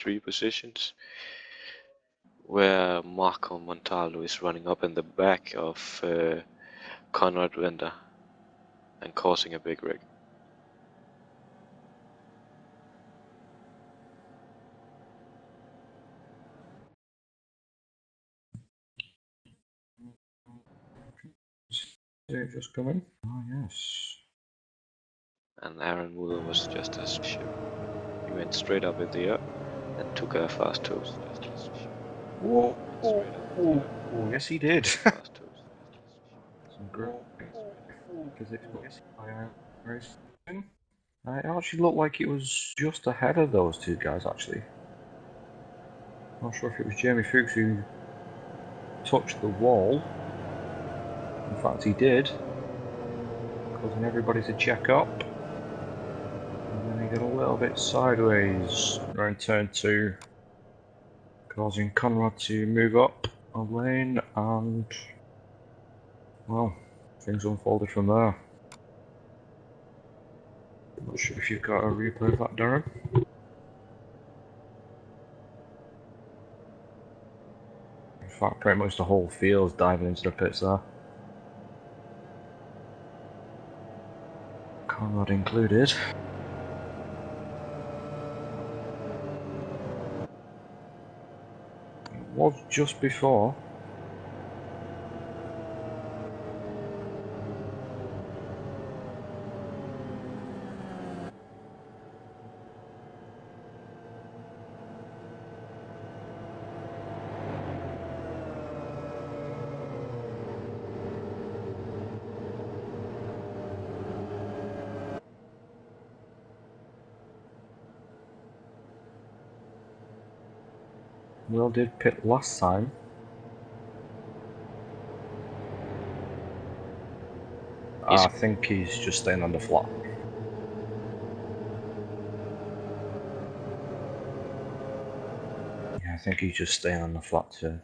3 positions, where Marco Montaldo is running up in the back of Conrad Venter and causing a big wreck. Just coming. Oh yes. And Aaron Muller was just as sure. He went straight up in the air and took a fast toast. Whoa! Oh, yes, he did. Some great physics by ARL-TV. It actually looked like it was just ahead of those two guys, actually. Not sure if it was Jamie Fuchs who touched the wall. In fact, he did, causing everybody to check up. And then he got a little bit sideways around turn 2, causing Conrad to move up a lane, and well, things unfolded from there. I'm not sure if you've got a replay of that, Darren. In fact, pretty much the whole field's diving into the pits there. Conrad included. It was just before. Will did pit last time. I think he's just staying on the flat. Yeah, I think he's just staying on the flat too.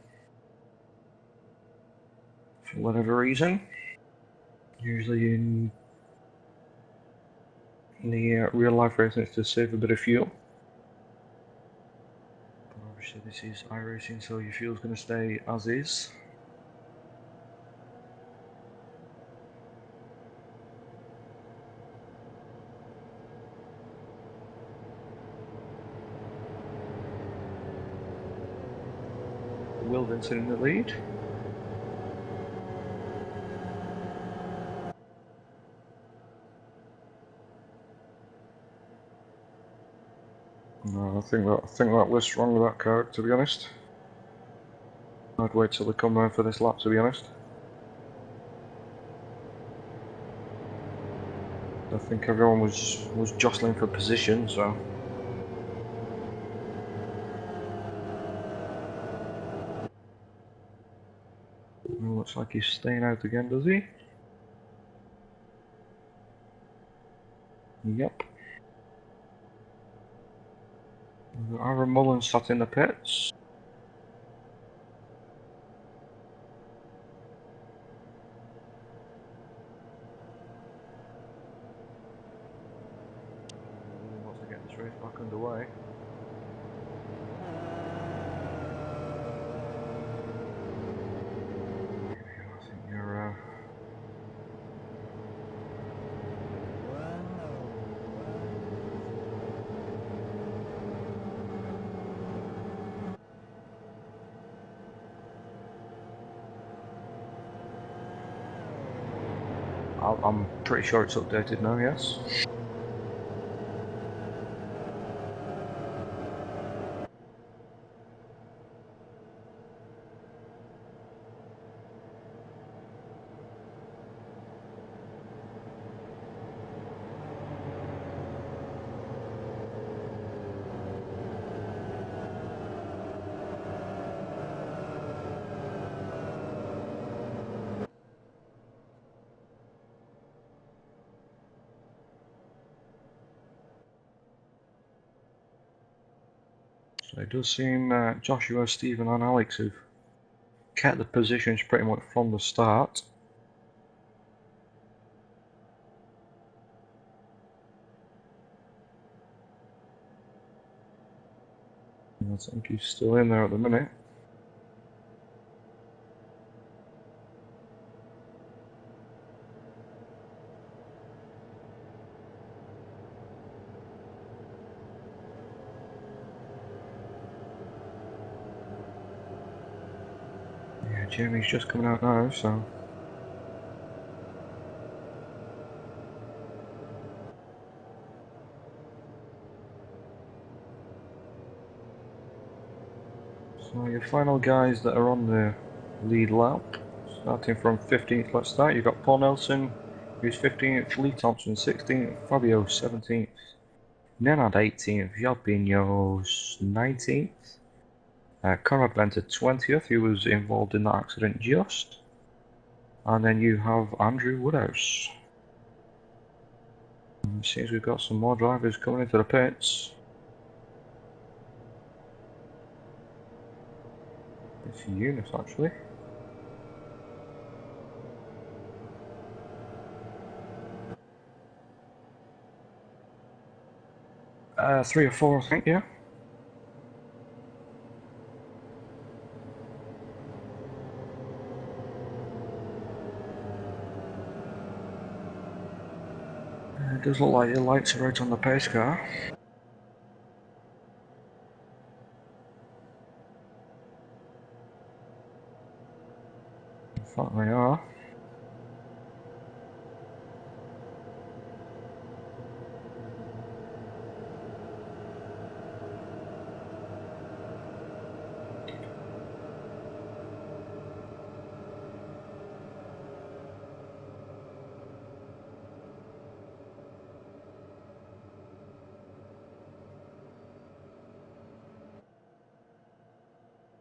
For whatever reason. Usually in the real life racing it's to save a bit of fuel. But obviously this is iRacing, so your fuel's going to stay as is. Will Vincent in the lead. No, I think that list's wrong with that card, to be honest. I'd wait till they come round for this lap, to be honest. I think everyone was jostling for position, so. Well, looks like he's staying out again, does he? Yep. Aaron Mullen sat in the pits. Really wants to get this race back underway. I think you're. I'm pretty sure it's updated now, yes. So it does seem Joshua, Stephen and Alex have kept the positions pretty much from the start. I think he's still in there at the minute. Yeah, Jamie's just coming out now, so... So your final guys that are on the lead lap, starting from 15th, let's start. You've got Paul Nelson, who's 15th, Lee Thompson 16th, Fabio 17th, Nenad 18th, Jalpinho's 19th, Conrad Venter 20th, who was involved in that accident just, and then you have Andrew Woodhouse. And it seems we've got some more drivers coming into the pits. It's Eunice actually. Three or four, I think, yeah. It does look like your lights are out on the pace car. In fact, they are.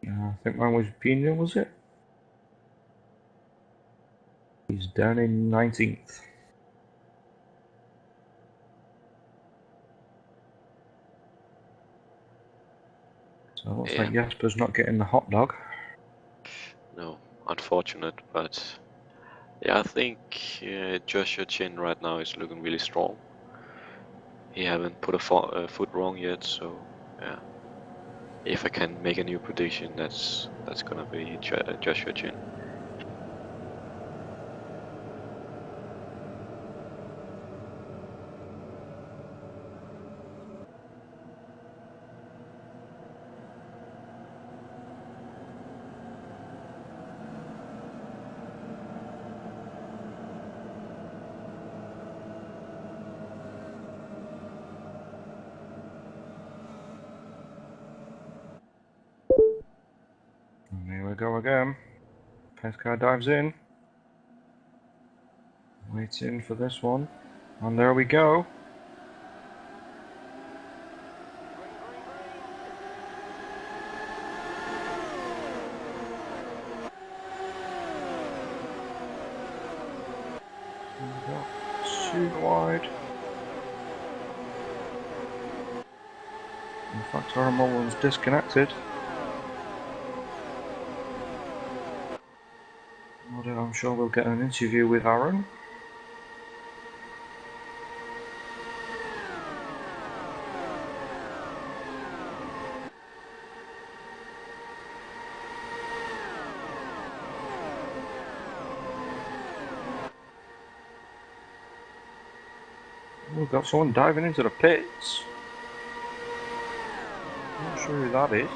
I think mine was Pino, was it? He's down in 19th. So it looks like Jasper's not getting the hot dog. No, unfortunate, but yeah, I think Joshua Chin right now is looking really strong. He haven't put a foot wrong yet, so yeah. If I can make a new prediction, that's gonna be Joshua Chin. And here we go again. Pace car dives in. Waiting for this one. And there we go. Super wide. In fact, our Mullen's disconnected. I'm sure we'll get an interview with Aaron. We've got someone diving into the pits. Not sure who that is.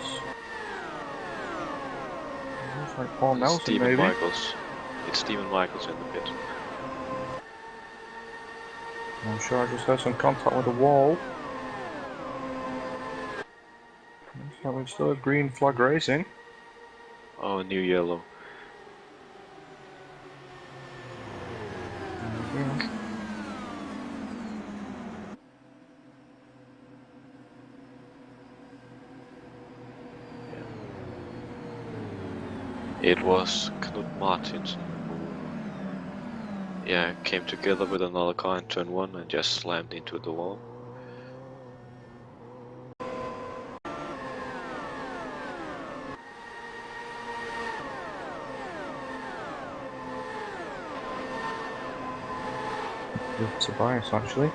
Looks like Paul Nelson, Stephen maybe. Michaels. It's Stephen Michaels in the pit. I'm sure I just had some contact with the wall. Looks like we still have green flag racing. Oh, new yellow. It was Knut Martinsen who came together with another car in turn 1 and just slammed into the wall. With Tobias, actually.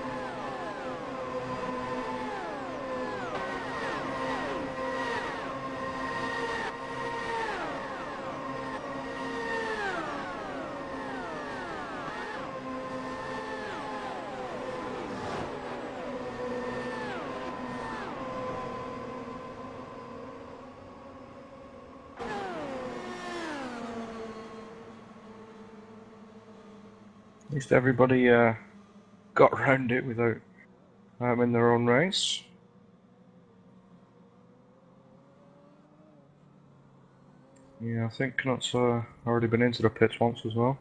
least everybody got around it without in their own race. Yeah, I think Knut's already been into the pits once as well.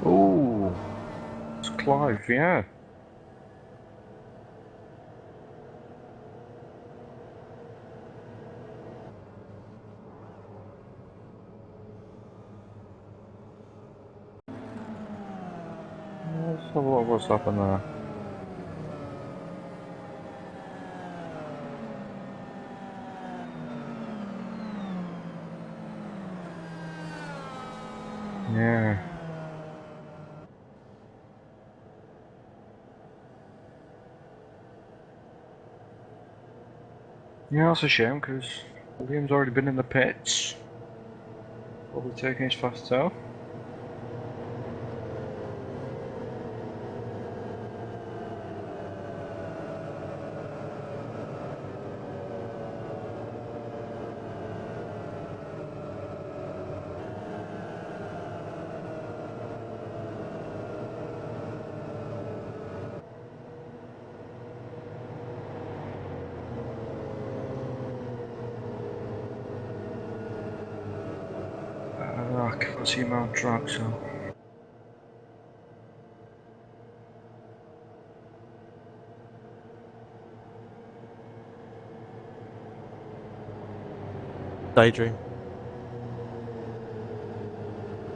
Ooh, it's Clive, yeah. Let's have a look what's happened there. Yeah. Yeah, that's a shame because William's already been in the pits. Probably taking his fast tail. I can't see him on track, so. Daydream.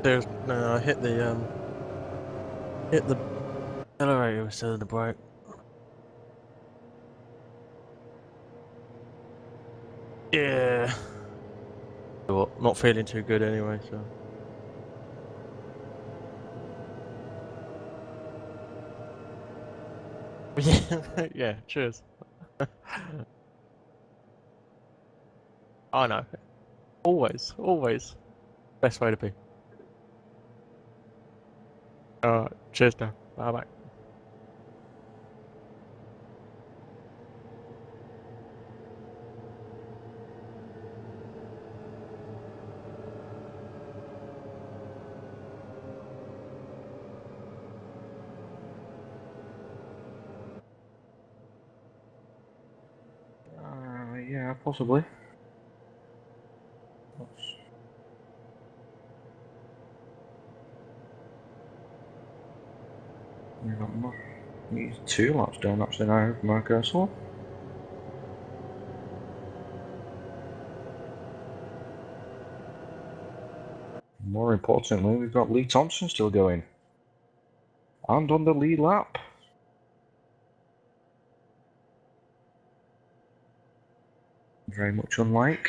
There's no, I hit the accelerator instead of the brake. Yeah. Well, not feeling too good anyway, so. Yeah, yeah, cheers. I know. Always, always. Best way to be. Alright, cheers now. Bye bye. Yeah, possibly. We got more. He's 2 laps down actually now from our castle. More importantly, we've got Lee Thompson still going. And on the lead lap. Very much unlike.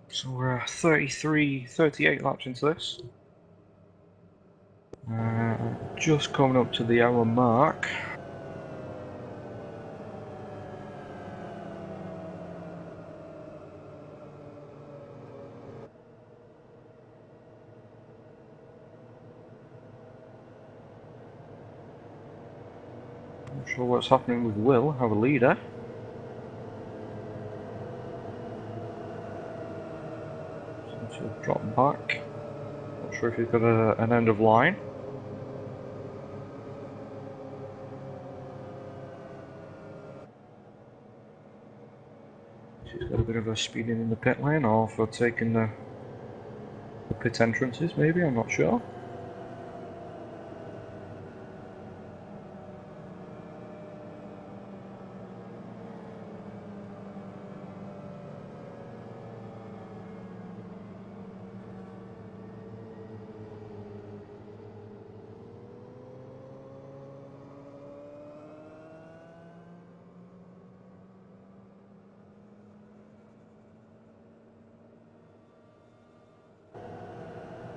So we're 38 laps into this. Just coming up to the hour mark. Not sure what's happening with Will, our leader. Seems to have dropped back. Not sure if he's got an end of line. He's got a bit of a speeding in the pit lane, or for taking the pit entrances, maybe, I'm not sure.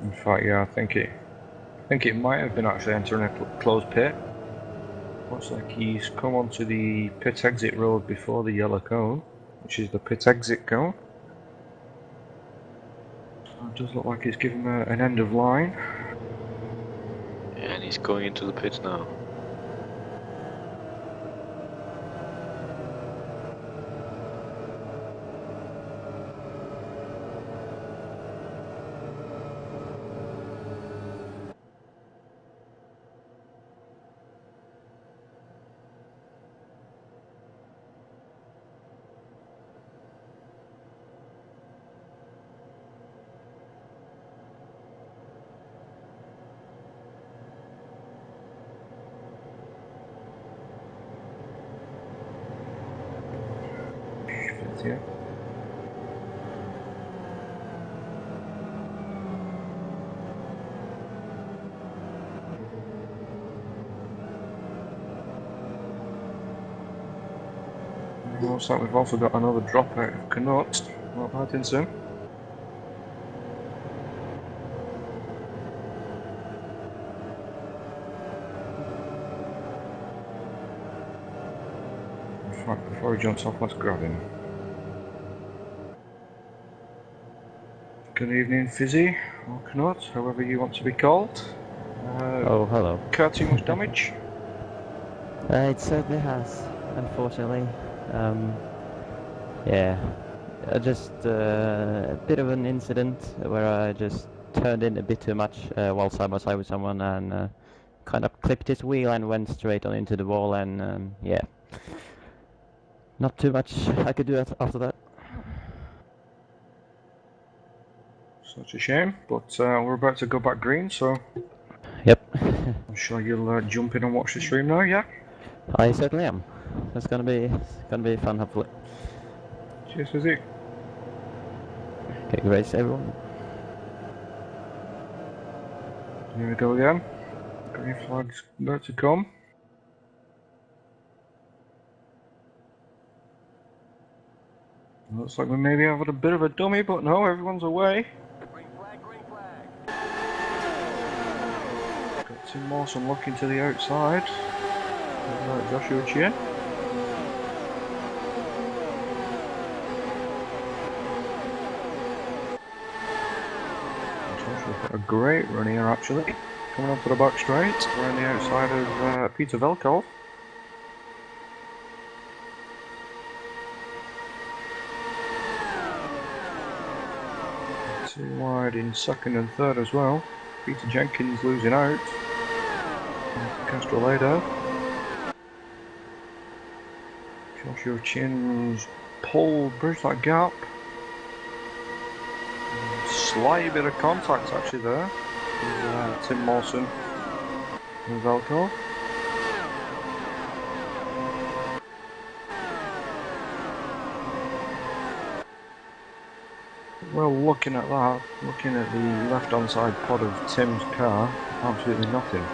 In fact, yeah, I think it might have been actually entering a closed pit. Looks like he's come onto the pit exit road before the yellow cone, which is the pit exit cone. So it does look like it's given an end of line. And he's going into the pits now. Yeah. Looks like we've also got another dropout of Knut. Not bad, ACSim. In fact, before he jumps off, let's grab him. Good evening, Fizzy, or Knut, however you want to be called. Oh, hello. Car too much damage? It certainly has, unfortunately. Yeah, just a bit of an incident where I just turned in a bit too much while side by side with someone and kind of clipped his wheel and went straight on into the wall and yeah. Not too much I could do after that. Such a shame, but we're about to go back green, so Yep. I'm sure you'll jump in and watch the stream now, yeah? I certainly am. It's gonna be fun, hopefully. Cheers, Fizzy. Okay, grace everyone. Here we go again. Green flag's about to come. Looks like we maybe having a bit of a dummy, but no, everyone's away. Green flag, green flag. Got Tim Mawson looking to the outside. Joshua Chin. Joshua's got a great run here actually. Coming onto the back straight, around the outside of Peter Velkov. Too wide in second and third as well. Peter Jenkins losing out. Castrolado. Joshua Chin's pulled, bridged that gap. Slight bit of contact actually there with Tim Mawson and Velkov. Well, looking at that, looking at the left-hand side pod of Tim's car, absolutely nothing.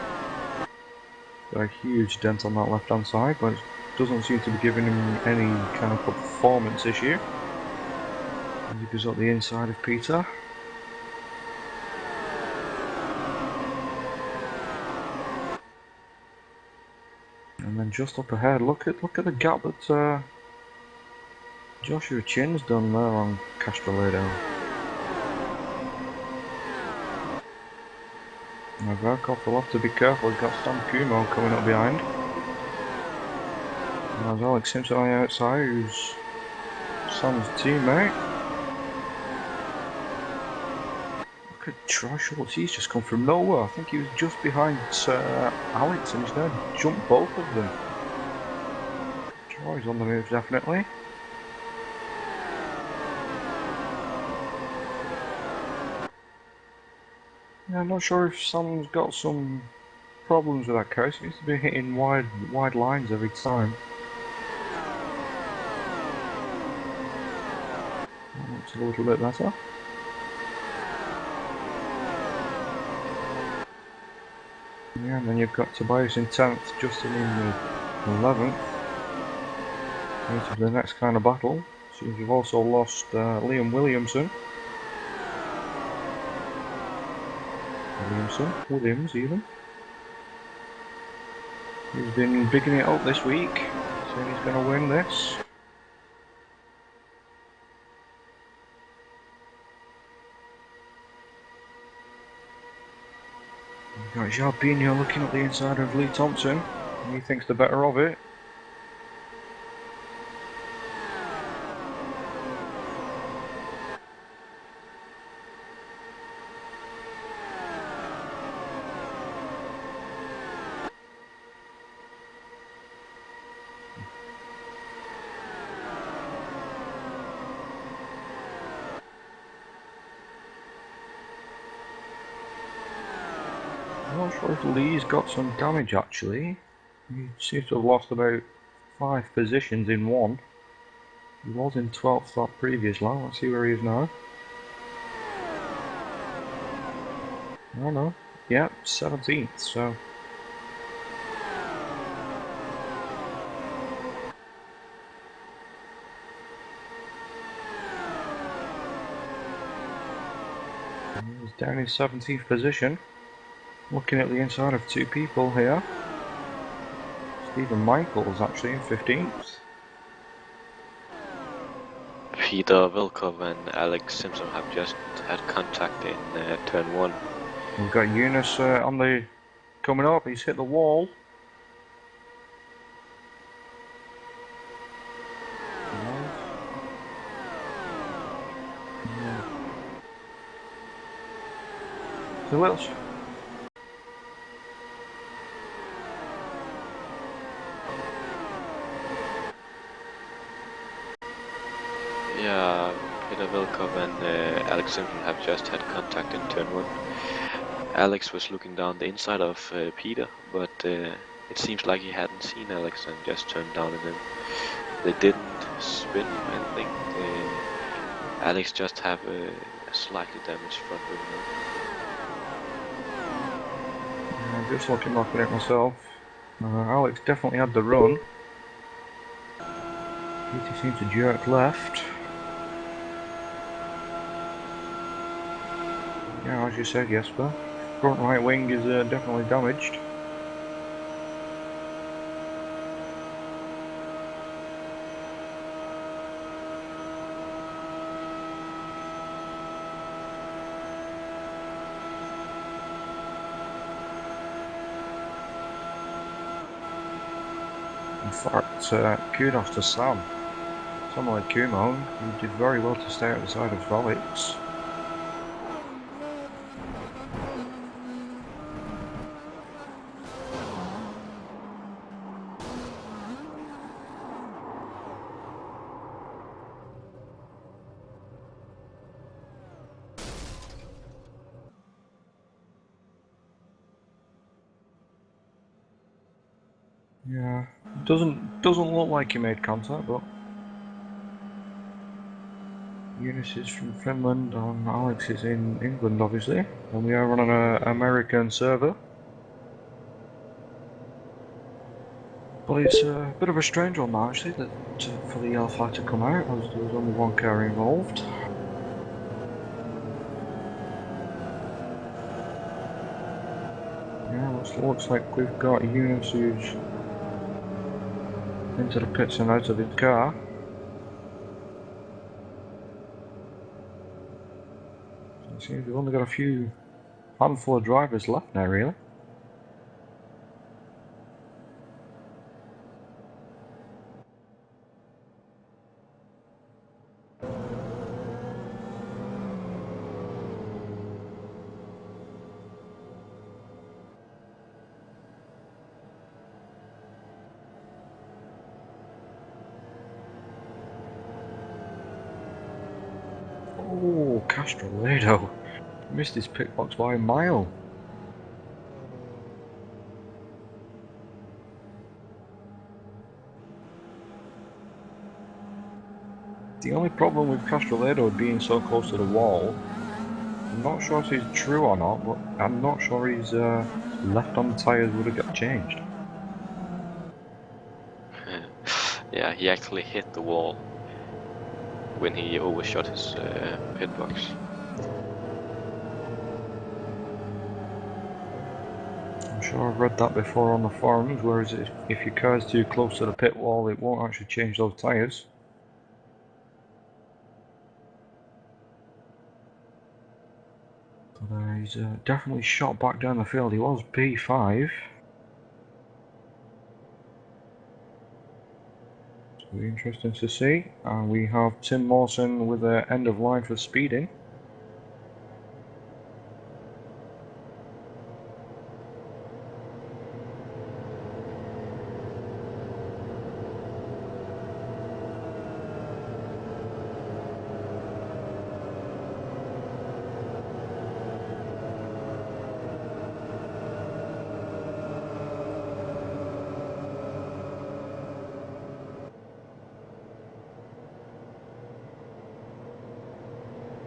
Got a huge dent on that left-hand side, but it doesn't seem to be giving him any kind of performance issue. And he goes up the inside of Peter. And then just up ahead, look at the gap that Joshua Chin's done there on Castrolado. Now Velkov will have to be careful, he's got Stan Kumo coming up behind. And there's Alex Simpson on the outside, who's Sam's teammate. Look at Troy Schultz, he's just come from nowhere. I think he was just behind Alex and he's now jumped both of them. Troy's on the move definitely. Yeah, I'm not sure if Sam's got some problems with that car. He seems to be hitting wide lines every time. That looks a little bit better. Yeah, and then you've got Tobias in 10th, Justin in the 11th. Into the next kind of battle. Seems you've also lost Liam Williamson. Williams even. He's been bigging it up this week, saying he's going to win this. We've got Jarbinho looking at the inside of Lee Thompson, and he thinks the better of it. I'm not sure if Lee's got some damage actually. He seems to have lost about 5 positions in one. He was in 12th that previous lap. Let's see where he is now. Oh no. Yeah, 17th, so. He's down in 17th position. Looking at the inside of 2 people here. Stephen Michaels actually in 15th. Peter Vilkov and Alex Simpson have just had contact in turn 1. We've got Eunice on the coming up. He's hit the wall. Who else? Yeah, Peter Vilkov and Alex Simpson have just had contact in turn 1. Alex was looking down the inside of Peter, but it seems like he hadn't seen Alex and just turned down at him. They didn't spin or anything. Alex just have a slightly damaged front wing. I'm just looking back at it myself. Alex definitely had the run. Peter seemed to jerk left. Yeah, as you said, Jesper. Front right wing is definitely damaged. In fact, kudos to Sam. Someone like Kumo, who did very well to stay at the side of Alex. Yeah, doesn't look like he made contact, but Eunice is from Finland and Alex is in England, obviously, and we are on an American server. But it's a bit of a strange one now, actually, that for the Alpha to come out, as there was only one car involved. Yeah, looks like we've got Eunice who's into the pits and out of his car. So it seems we've only got a handful of drivers left now, really. Oh, Castrolado missed his pit box by a mile. The only problem with Castrolado being so close to the wall, I'm not sure if it's true or not, but I'm not sure his left on tyres would have got changed. Yeah, he actually hit the wall when he overshot his pit box. sure I've read that before on the forums, whereas if your car's too close to the pit wall, it won't actually change those tyres. But he's definitely shot back down the field. He was P5. So it'll be interesting to see. And we have Tim Mawson with the end of line for speeding.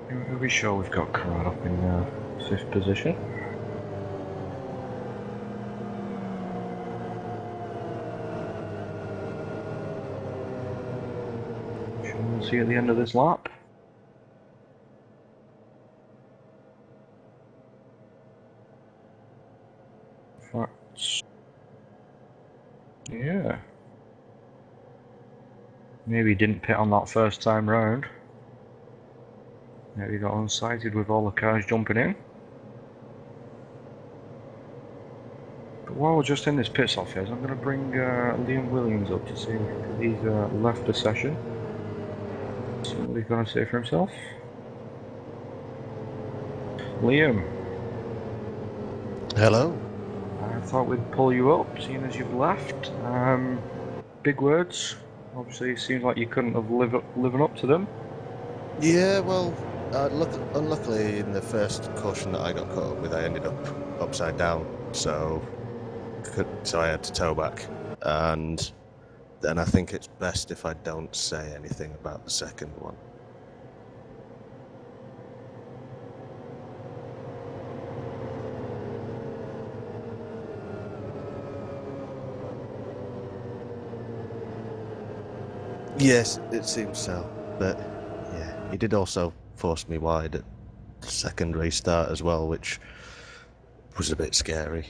Are we sure we've got Karat up in 5th position? Sure we'll see at the end of this lap. In fact, yeah. Maybe he didn't pit on that first time round. Maybe he got unsighted with all the cars jumping in. But while we're just in this pit stop phase, I'm going to bring Liam Williams up to see if he's left the session. See what he's going to say for himself. Liam. Hello. I thought we'd pull you up, seeing as you've left. Big words. Obviously, it seems like you couldn't have living up to them. Yeah, well, unluckily in the first caution that I got caught up with, I ended up upside down, so I had to tow back, and then I think it's best if I don't say anything about the second one. Yes, it seems so, but yeah, he did also force me wide at the second restart as well, which was a bit scary,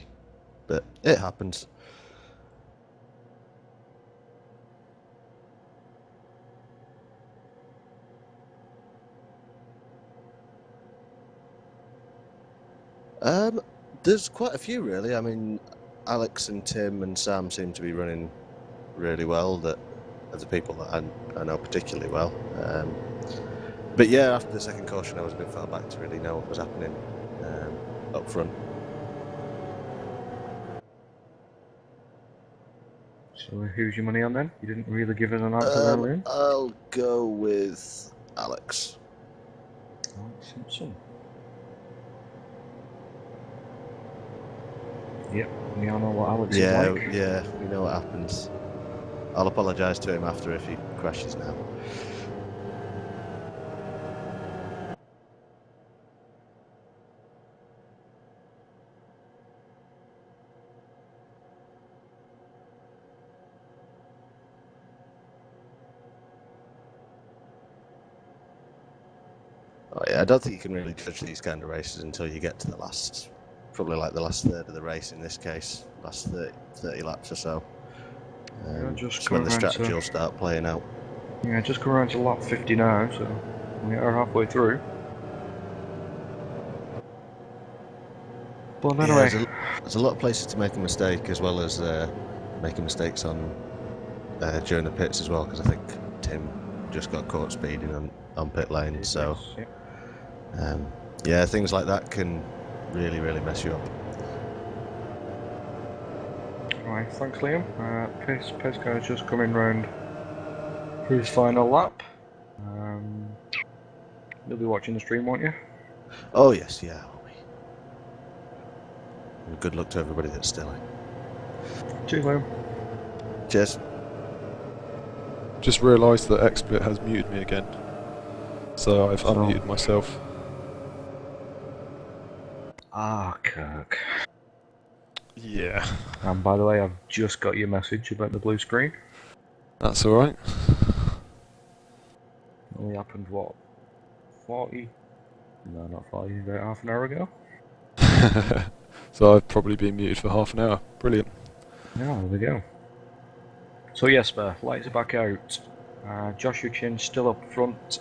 but it happens. There's quite a few really. I mean, Alex and Tim and Sam seem to be running really well, that are the people that I know particularly well. But yeah, after the second caution I was a bit far back to really know what was happening up front. So who's your money on then? You didn't really give us an answer there, Liam. I'll go with Alex. Alex Simpson. Yep, we all know what Alex is like. Yeah, we know what happens. I'll apologise to him after if he crashes now. Oh yeah, I don't think you can really judge these kind of races until you get to the last, probably like the last third of the race in this case, last 30 laps or so. Just when the strategy will start playing out. Yeah, just come around to lap 50 now, so we are halfway through. But anyway, there's a lot of places to make a mistake, as well as making mistakes on during the pits as well, because I think Tim just got caught speeding on pit lane, so yeah, things like that can really mess you up. Alright, thanks Liam. Pace car's just coming round for his final lap. You'll be watching the stream, won't you? Oh yes, yeah. And good luck to everybody that's still in. Cheers, Liam. Cheers. Just realised that XSplit has muted me again, so I've unmuted myself. Ah, Kirk. Yeah. And by the way, I've just got your message about the blue screen. That's alright. Only happened, what, 40? No, not 40, about half an hour ago. So I've probably been muted for half an hour. Brilliant. Yeah, there we go. So Jesper, lights are back out. Joshua Chin still up front.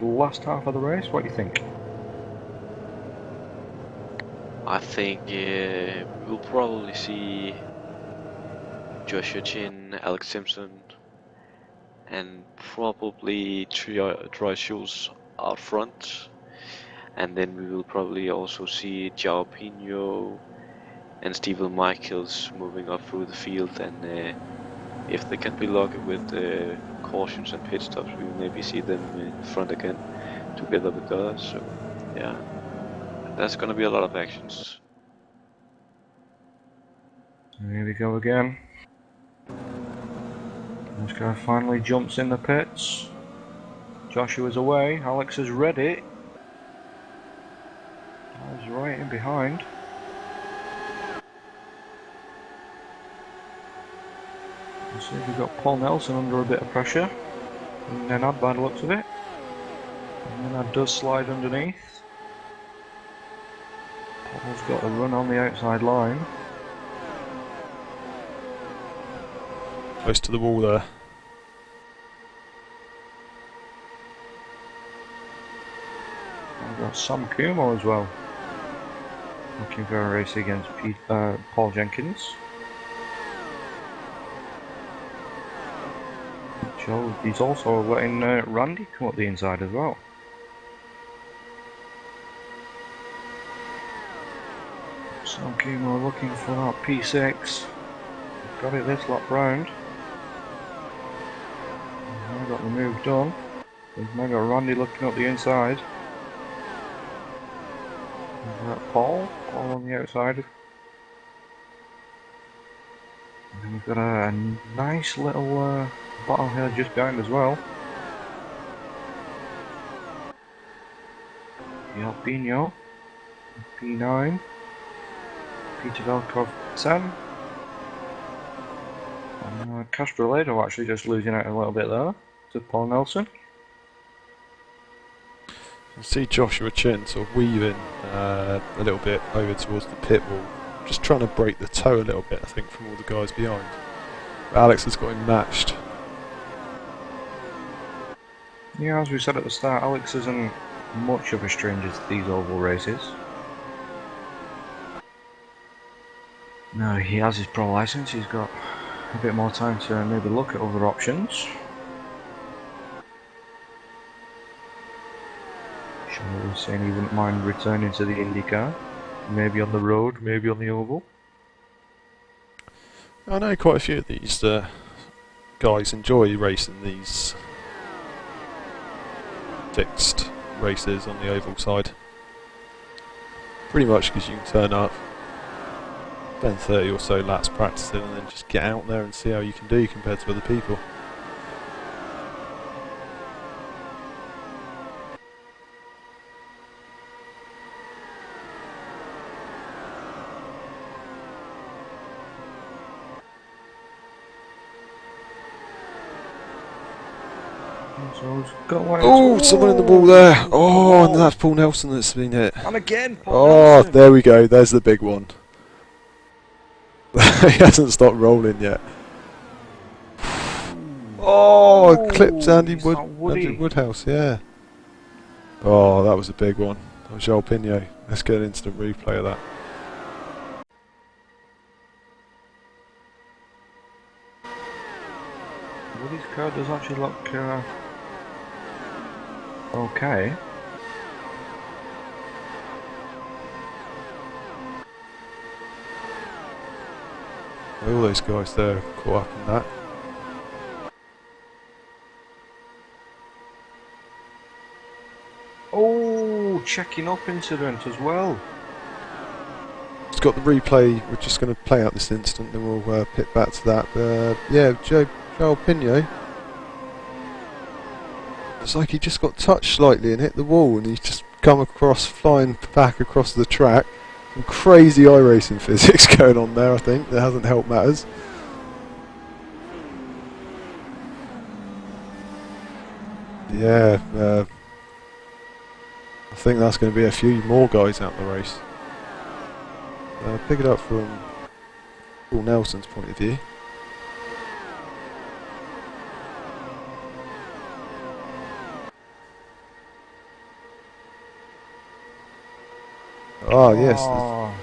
Last half of the race, what do you think? I think we'll probably see Joshua Chin, Alex Simpson, and probably Troy Schultz out front. And then we will probably also see João Pinho and Stephen Michaels moving up through the field. And if they can be lucky with cautions and pit stops, we will maybe see them in front again together with us. So yeah, that's gonna be a lot of actions. Here we go again. This guy finally jumps in the pits. Joshua's away, Alex is ready. I was right in behind. Let's see if we've got Paul Nelson under a bit of pressure. And then by the looks of it. And then that does slide underneath. Paul's got a run on the outside line. Close to the wall there. I've got Sam Kumo as well. Looking for a race against Paul Jenkins. He's also letting Randy come up the inside as well. Sam Kumo looking for that P6. Got it this lap round. Now got the move done. We've now got Randy looking up the inside. We've got Paul on the outside. And then we've got a nice little bottom hill just behind as well. Pinho, P9, Peter Velkov 10. And Castrolado actually just losing out a little bit there to Paul Nelson. You see Joshua Chin sort of weaving a little bit over towards the pit wall, just trying to break the toe a little bit, I think, from all the guys behind. But Alex has got him matched. Yeah, as we said at the start, Alex isn't much of a stranger to these oval races. Now he has his pro license, he's got a bit more time to maybe look at other options. Sean was saying he wouldn't mind returning to the IndyCar, maybe on the road, maybe on the oval. I know quite a few of these guys enjoy racing these fixed races on the oval side. Pretty much because you can turn up, spend 30 or so laps practicing, and then just get out there and see how you can do compared to other people. Oh, someone in the wall there. Oh, and that's Paul Nelson that's been hit. And again, Paul Nelson. There we go. There's the big one. He hasn't stopped rolling yet. Oh, clipped Andy Woodhouse, yeah. Oh, that was a big one. That was João Pinho. Let's get an instant replay of that. Woody's car does actually look okay. All those guys there caught up in that. Oh, checking up incident as well. It's got the replay. We're just going to play out this instant, then we'll pit back to that. Yeah, João Pinho. It's like he just got touched slightly and hit the wall, and he's just come across, flying back across the track. Some crazy iRacing physics going on there, I think. That hasn't helped matters. Yeah, I think that's going to be a few more guys out the race. Pick it up from Paul Nelson's point of view. Oh, yes. Oh,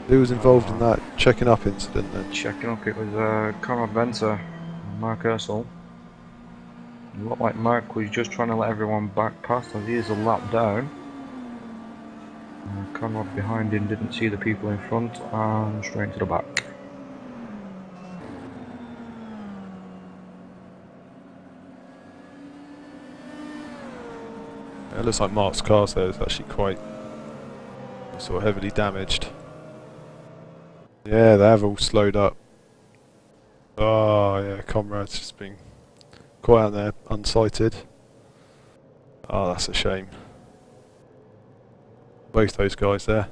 Who was involved in that checking up incident then? checking up, it was Conrad Venter and Mark Ursel. It looked like Mark was just trying to let everyone back past as he is a lap down. Conrad behind him didn't see the people in front and straight to the back. It looks like Mark's car there is actually quite sort of heavily damaged. Yeah, they have all slowed up. Oh yeah, Conrad's just been caught out there, unsighted. Oh, that's a shame. Both those guys there.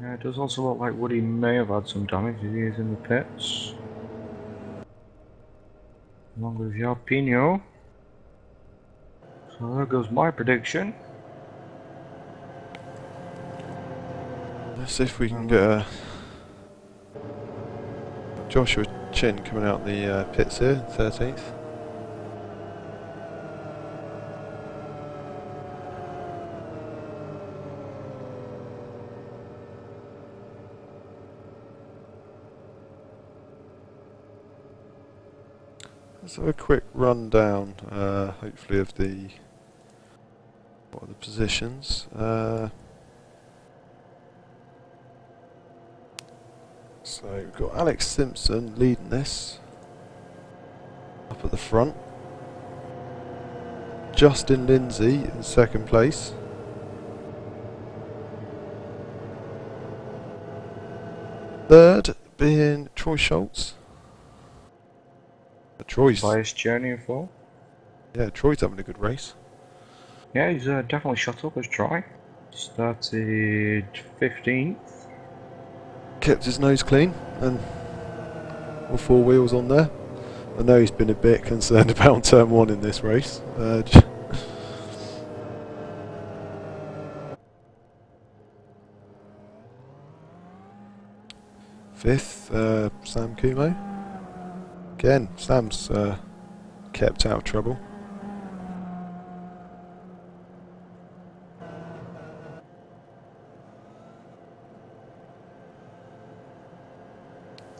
Yeah, it does also look like Woody may have had some damage as he is in the pits. Along with Jalpino. So there goes my prediction. Let's see if we can get a Joshua Chin coming out the pits here, 13th. Let's have a quick rundown, hopefully, of what are the positions. So we've got Alex Simpson leading this up at the front. Justin Lindsay in second place. Third being Troy Schultz. Troy's Bias journey of 4. Yeah, Troy's having a good race. Yeah, he's definitely shot up as Troy. Started 15th. Kept his nose clean and all 4 wheels on there. I know he's been a bit concerned about turn 1 in this race. Fifth, Sam Kumo. Again, Sam's kept out of trouble.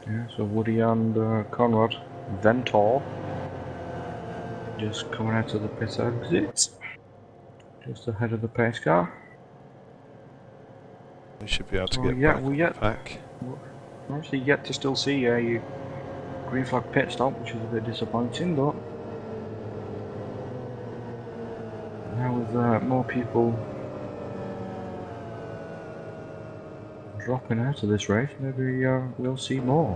Yeah, so Woody and Conrad Ventor just coming out of the pit exit. Just ahead of the pace car. We should be able to Oh, get yeah, back well, on yeah. the pack. We're actually yet to still see a green flag pit stop, which is a bit disappointing, but now with more people dropping out of this race, maybe we'll see more.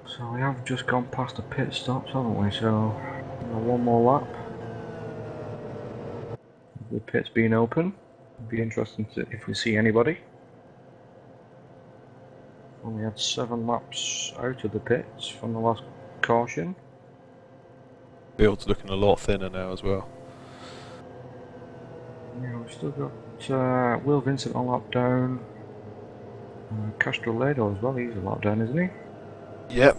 So we have just gone past the pit stops, haven't we? So one more lap. The pit's being open. It'd be interesting to if we see anybody. Only had 7 laps out of the pits from the last caution. Field's looking a lot thinner now as well. Yeah, we've still got Will Vincent on lap down. Castro Lado as well, he's a lap down, isn't he? Yep,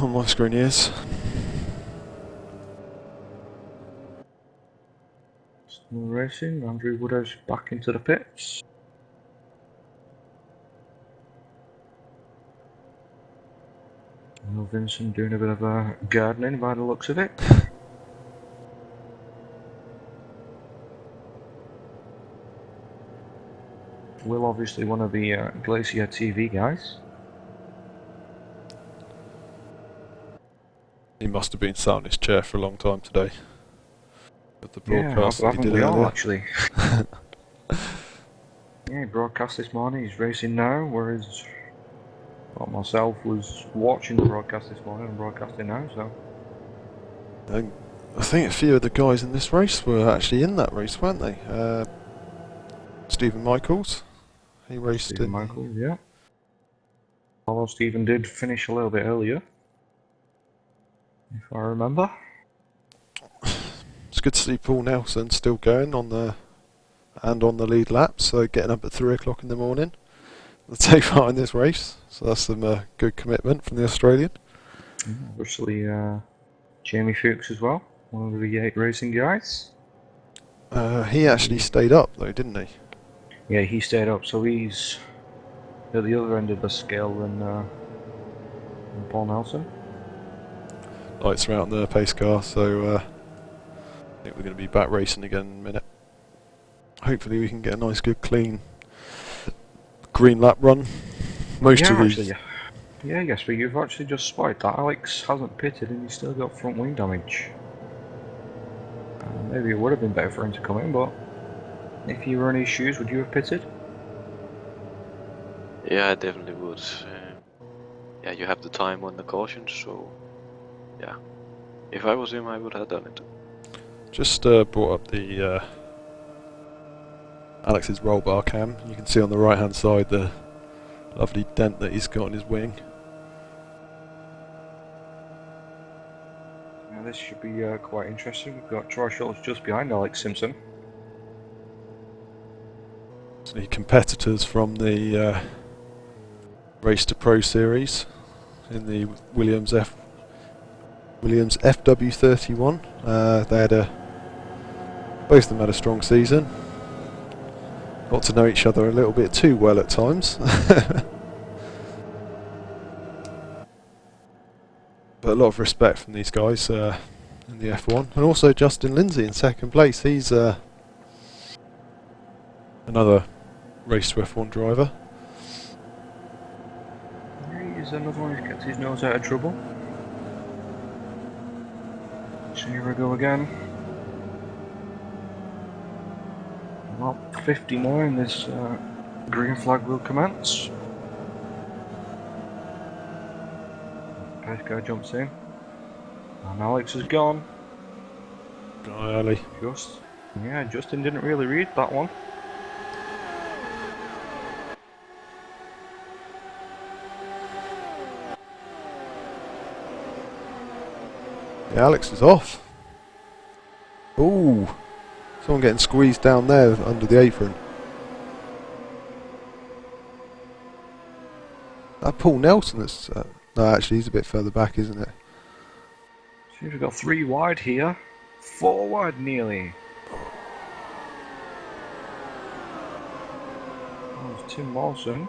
on my screen he is. Still racing, Andrew Woodhouse back into the pits. Will Vincent doing a bit of gardening by the looks of it. Will obviously one of the Glacier TV guys. He must have been sat in his chair for a long time today. With the broadcast yeah, that he did we all earlier. actually. Yeah, he broadcast this morning, he's racing now, whereas myself was watching the broadcast this morning and broadcasting now, so. And I think a few of the guys in this race were actually in that race, weren't they? Stephen Michaels, He raced Stephen in. Michael, yeah. Although Stephen did finish a little bit earlier, if I remember. It's good to see Paul Nelson still going on the lead lap, so getting up at 3 o'clock in the morning to take part in this race. So that's some good commitment from the Australian. Obviously, Jamie Fuchs as well, one of the V8 racing guys. He actually stayed up though, didn't he? Yeah, he stayed up, so he's at the other end of the scale than Paul Nelson. Lights are out on the pace car, so I think we're going to be back racing again in a minute. Hopefully we can get a nice, good, clean green lap run. Most of these. Yeah, yes, but you've actually just spotted that Alex hasn't pitted and he's still got front wing damage. Maybe it would have been better for him to come in, but if you were in his shoes, would you have pitted? Yeah, I definitely would. Yeah, you have the time on the caution, so yeah. If I was him, I would have done it. Just brought up the Alex's roll bar cam. You can see on the right hand side the lovely dent that he's got on his wing. Now this should be quite interesting. We've got Troy Schultz just behind Alex Simpson. The competitors from the Race to Pro series in the Williams FW31. They had both of them had a strong season. Got to know each other a little bit too well at times. But a lot of respect from these guys in the F1. And also Justin Lindsay in second place. He's another Race to F1 driver. He's another one who gets his nose out of trouble. So here we go again. Well, 59, this green flag will commence. Pace car jumps in. And Alex is gone. Gone early. Justin didn't really read that one. Yeah, Alex is off. Ooh, someone getting squeezed down there under the apron. That Paul Nelson is... no, actually he's a bit further back, isn't it? See, we've got 3 wide here. 4 wide nearly. There's Tim Lawson.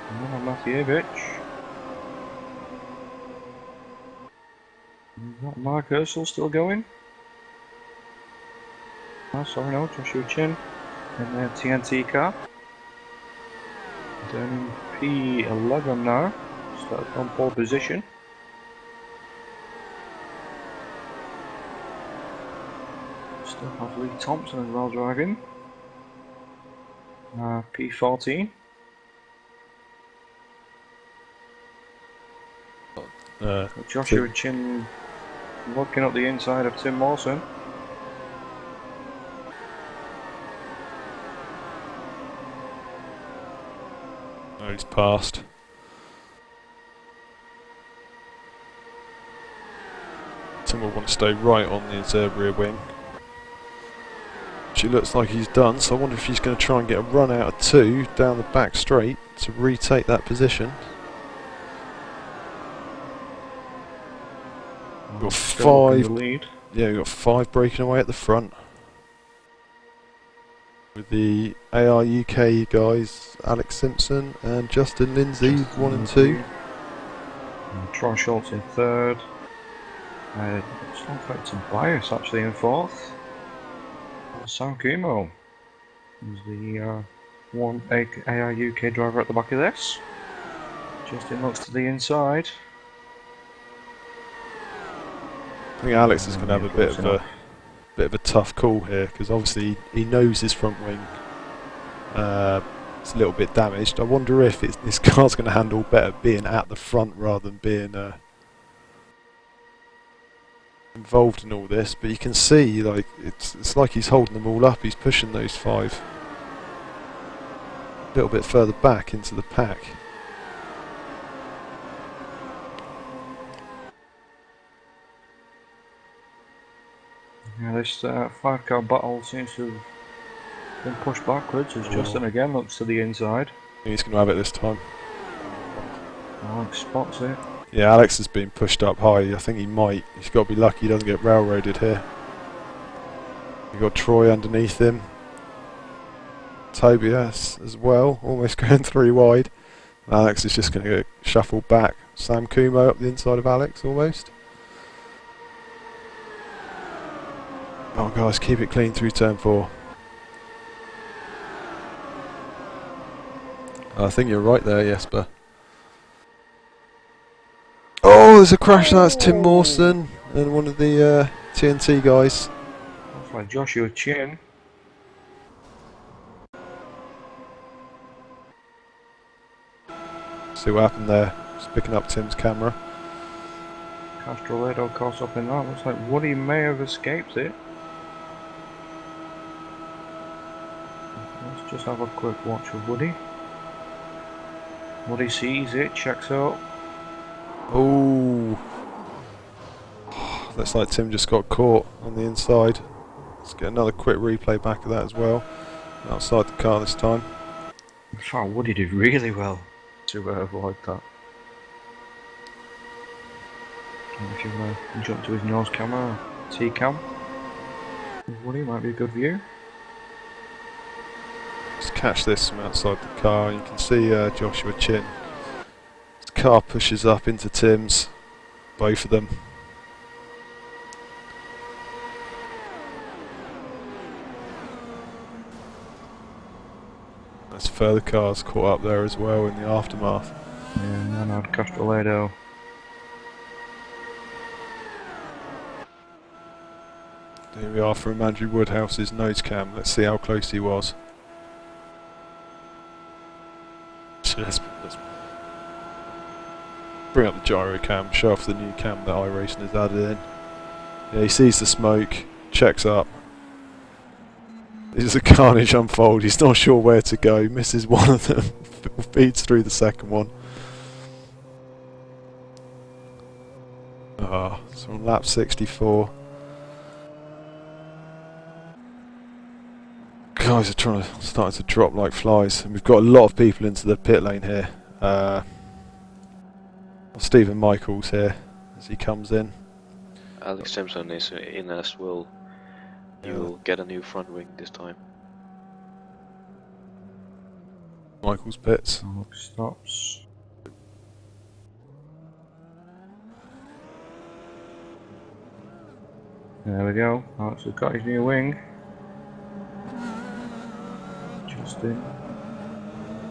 And then Mathievich. We've got Mark Ursel still going. Oh, sorry, no, Joshua Chin in the TNT car. Down in P11 now. Started on pole position. Still have Lee Thompson as well driving. P14. Joshua Chin looking up the inside of Tim Lawson. Oh, he's passed. Tim will want to stay right on his rear wing. Which it looks like he's done, so I wonder if he's going to try and get a run out of 2 down the back straight to retake that position. We've got 5. Yeah, we've got 5 breaking away at the front. With the ARL-UK guys, Alex Simpson and Justin Lindsay, 1 and 2. And Troy Schultz in 3rd. It's not quite some bias actually in 4th. Sam Kumo is the one ARL-UK driver at the back of this. Justin looks to the inside. I think Alex is going to have a bit of a tough call here, because obviously he knows his front wing it's a little bit damaged. I wonder if this car's going to handle better being at the front rather than being involved in all this. But you can see, like, it's like he's holding them all up. He's pushing those 5. a little bit further back into the pack. Yeah, this 5-car battle seems to have been pushed backwards as Justin again looks to the inside. He's going to have it this time. Alex spots it. Yeah, Alex has been pushed up high. I think he might. He's got to be lucky he doesn't get railroaded here. You've got Troy underneath him. Tobias as well, almost going 3 wide. Alex is just going to get shuffled back. Sam Kumo up the inside of Alex almost. Oh guys, keep it clean through turn 4. I think you're right there, Jesper. Oh, there's a crash. That's Tim Mawson and one of the TNT guys. Looks like Joshua Chin. See what happened there. Just picking up Tim's camera. Castrolado caught up in that. Looks like Woody may have escaped it. Let's just have a quick watch of Woody. Woody sees it, checks out. Oh, looks like Tim just got caught on the inside. Let's get another quick replay back of that as well. Outside the car this time. In fact, Woody did really well to avoid that. And if you jump to his nose camera, T-cam, Woody might be a good view. Just catch this from outside the car. You can see Joshua Chin. The car pushes up into Tim's. Both of them. There's further cars caught up there as well in the aftermath. Yeah, Maynard Castrolado. Here we are from Andrew Woodhouse's nose cam. Let's see how close he was. Let's bring up the gyro cam, show off the new cam that iRacing has added in. Yeah, he sees the smoke, checks up. This is a carnage unfold. He's not sure where to go, misses one of them, feeds through the second one. So on lap 64. Guys are starting to drop like flies, and we've got a lot of people into the pit lane here. Stephen Michaels here as he comes in. Alex Simpson is in as well. You'll get a new front wing this time. Michaels pits. Stops. There we go. Alex has got his new wing. Justin,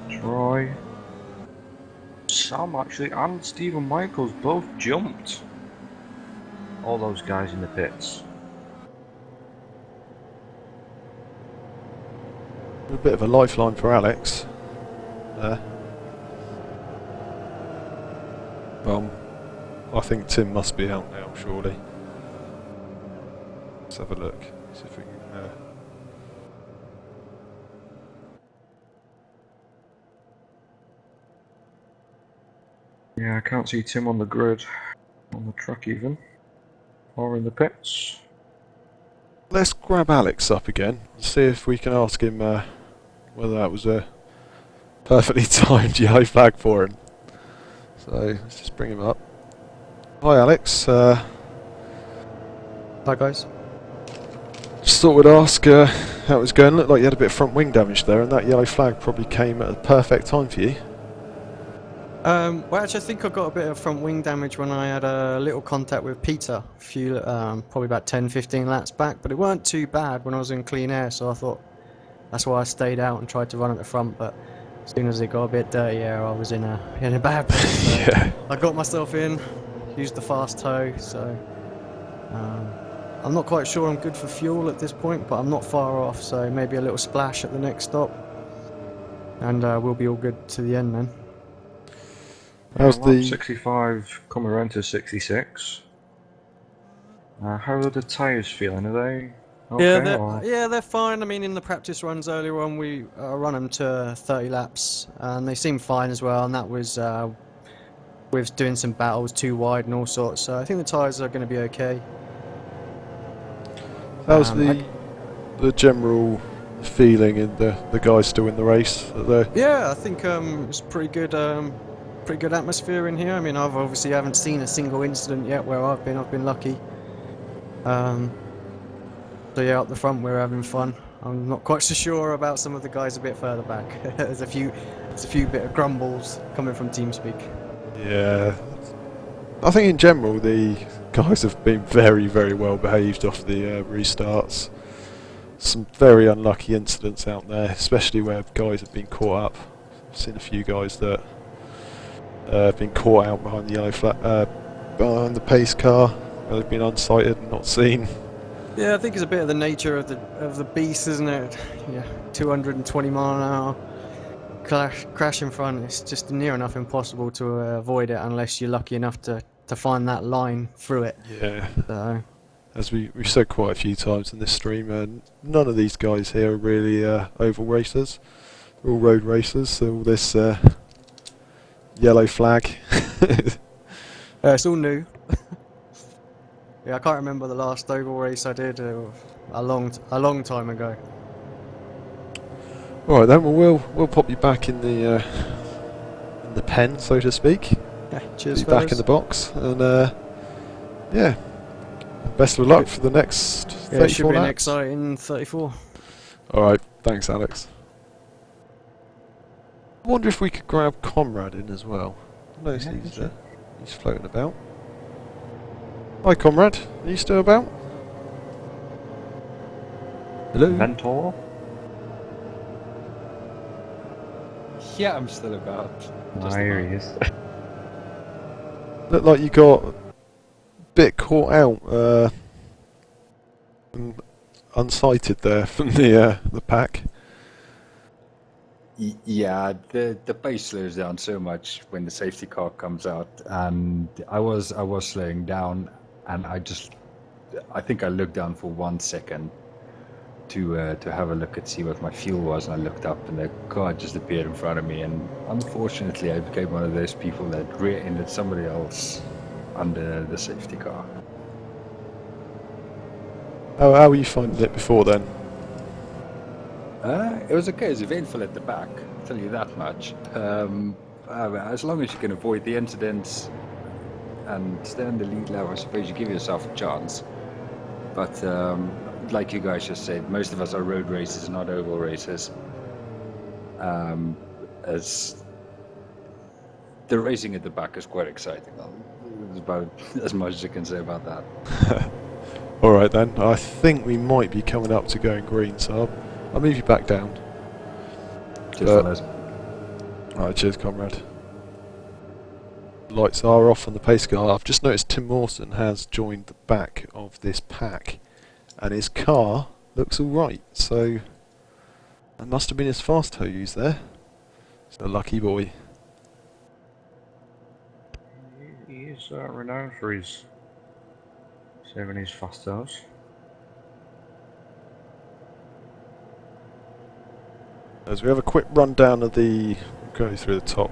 Troy, Sam actually, and Stephen Michaels both jumped. All those guys in the pits. A bit of a lifeline for Alex there. I think Tim must be out now, surely. Let's have a look. See if we can. Yeah, I can't see Tim on the grid, on the track even, or in the pits. Let's grab Alex up again and see if we can ask him whether that was a perfectly timed yellow flag for him. So let's just bring him up. Hi Alex. Hi guys. Just thought we'd ask how it was going. Looked like you had a bit of front wing damage there, and that yellow flag probably came at the perfect time for you. Well, actually, I think I got a bit of front wing damage when I had a little contact with Peter a few, probably about 10-15 laps back, but it weren't too bad when I was in clean air, so I thought that's why I stayed out and tried to run at the front. But as soon as it got a bit dirtier, I was in a bad place. So Yeah. I got myself in, used the fast tow, so I'm not quite sure I'm good for fuel at this point, but I'm not far off, so maybe a little splash at the next stop, and we'll be all good to the end then. How's Lap the 65 coming around to 66. How are the tyres feeling? Are Yeah, Okay, well, they're fine. I mean, in the practice runs earlier on, we run them to 30 laps, and they seem fine as well. And that was with doing some battles too wide and all sorts. So I think the tyres are going to be okay. How's I- the general feeling in the guys still in the race? Yeah, I think it's pretty good atmosphere in here. I mean, I've obviously haven't seen a single incident yet where I've been lucky. So yeah, up the front we're having fun. I'm not quite so sure about some of the guys a bit further back. There's a few bit of grumbles coming from TeamSpeak. Yeah, I think in general the guys have been very, very well behaved off the restarts. Some very unlucky incidents out there, especially where guys have been caught up. I've seen a few guys that have been caught out behind the yellow flag, behind the pace car, where they've been unsighted and not seen. Yeah, I think it's a bit of the nature of the beast, isn't it? Yeah, 220 mile an hour crash in front. It's just near enough impossible to avoid it unless you're lucky enough to find that line through it. Yeah. So. As we've said quite a few times in this stream, none of these guys here are really oval racers. They're all road racers, so all this yellow flag. It's all new. Yeah, I can't remember the last oval race I did a long time ago. All right then, well we'll pop you back in the pen, so to speak. Yeah, cheers, Be back in the box, and yeah, best of luck for the next 34 yeah, it should be an laps. exciting 34. All right, thanks, Alex. I wonder if we could grab Comrade in as well. I notice he's floating about. Hi, Comrade. Are you still about? Hello. Mentor? Yeah, I'm still about. Just Here about. he is. Look like you got a bit caught out and unsighted there from the pack. Yeah, the pace slows down so much when the safety car comes out, and I was slowing down, and I think I looked down for 1 second to have a look and see what my fuel was, and I looked up and the car just appeared in front of me, and unfortunately I became one of those people that rear-ended somebody else under the safety car. How were you finding it before then? It was okay. It was eventful at the back, I'll tell you that much. As long as you can avoid the incidents and stay on the lead level, I suppose you give yourself a chance. But like you guys just said, most of us are road racers, not oval racers. As the racing at the back is quite exciting. It's about as much as I can say about that. Alright then, I think we might be coming up to going green, so I'll move you back down. Cheers, fellas. Alright, cheers, comrade. Lights are off on the pace car. I've just noticed Tim Mawson has joined the back of this pack, and his car looks alright, so that must have been his fast tow use there. He's a lucky boy. He is renowned for his saving his fast tows. As we have a quick rundown of the, go through the top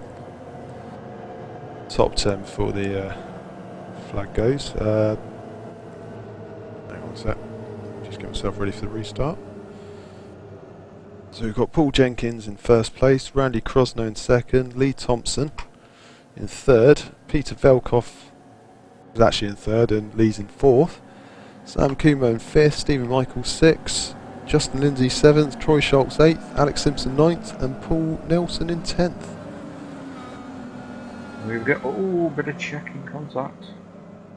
10 before the flag goes. Hang on a sec, just get myself ready for the restart. So we've got Paul Jenkins in first place, Randy Crosno in second, Lee Thompson in third, Peter Velkoff is actually in third and Lee's in fourth, Sam Kumo in fifth, Stephen Michael sixth, Justin Lindsay 7th, Troy Schultz 8th, Alex Simpson 9th and Paul Nelson in 10th. We've got a bit of checking contact.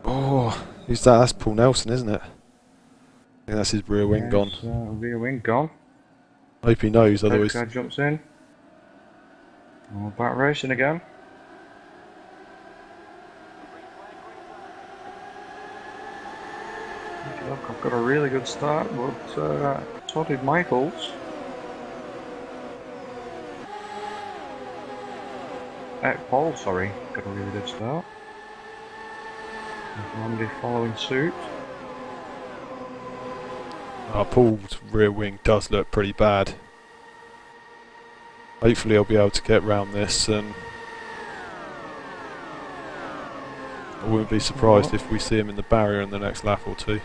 Oh, who's that? That's Paul Nelson, isn't it? I think that's his rear wing gone. Rear wing gone. I hope he knows, Otherwise otherwise... guy jumps in. We're back racing again. Look, I've got a really good start, but so did Michaels. Paul, sorry, got a really good start. Randy following suit. Paul's rear wing does look pretty bad. Hopefully I'll be able to get round this, and I wouldn't be surprised if we see him in the barrier in the next lap or two.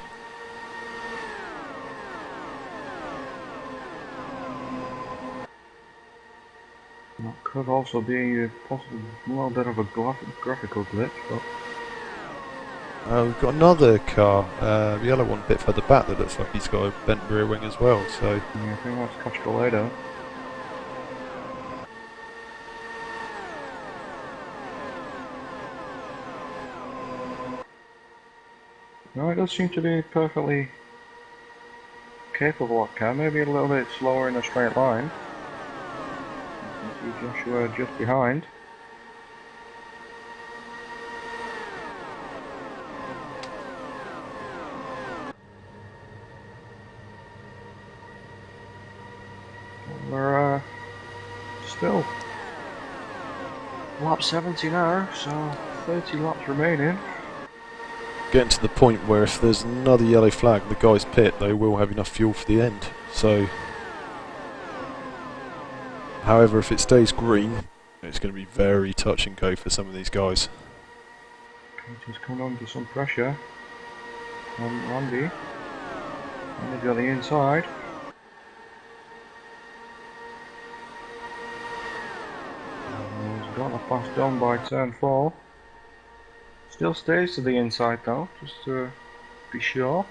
That could also be possibly a little bit of a graphical glitch, but... We've got another car, the yellow one a bit further back, that looks like he's got a bent rear wing as well, so... Yeah, I think that's Castrolado. No, it does seem to be perfectly capable, that car. Maybe a little bit slower in a straight line. You can see Joshua just behind. We're still lap 70 now, so 30 laps remaining. Getting to the point where if there's another yellow flag and the guys pit, they will have enough fuel for the end. So, however, if it stays green, it's going to be very touch and go for some of these guys. Just coming under some pressure on Andy. Andy's got the inside. He's got a fast done by turn 4. Still stays to the inside though, just to be sure.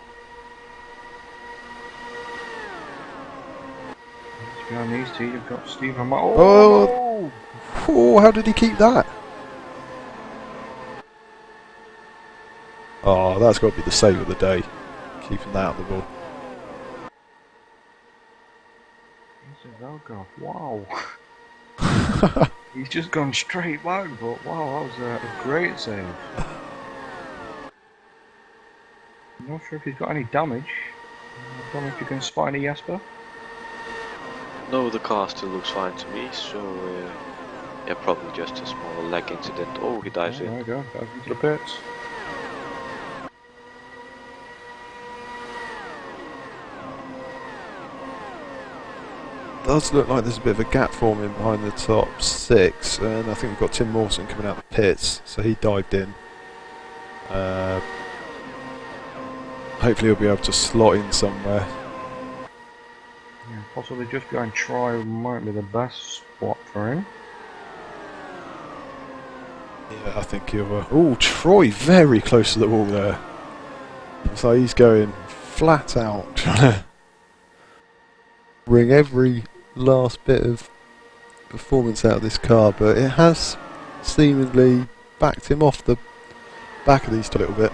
Just behind these two, you've got Stephen. Oh, how did he keep that? Oh, that's got to be the save of the day, keeping that out of the ball. Wow. He's just gone straight back, but wow, that was a great save. I'm not sure if he's got any damage. I don't know if you can spot any Jesper. No, the car still looks fine to me, so yeah, probably just a small leg incident. Oh, he dives in. There we go, dives into the pits. Does look like there's a bit of a gap forming behind the top 6, and I think we've got Tim Mawson coming out of the pits, so he dived in. Hopefully he'll be able to slot in somewhere. Yeah, possibly just behind Troy might be the best spot for him. Yeah, I think he'll... oh, Troy very close to the wall there. So he's going flat out, trying to wring every last bit of performance out of this car, but it has seemingly backed him off the back of these two a little bit.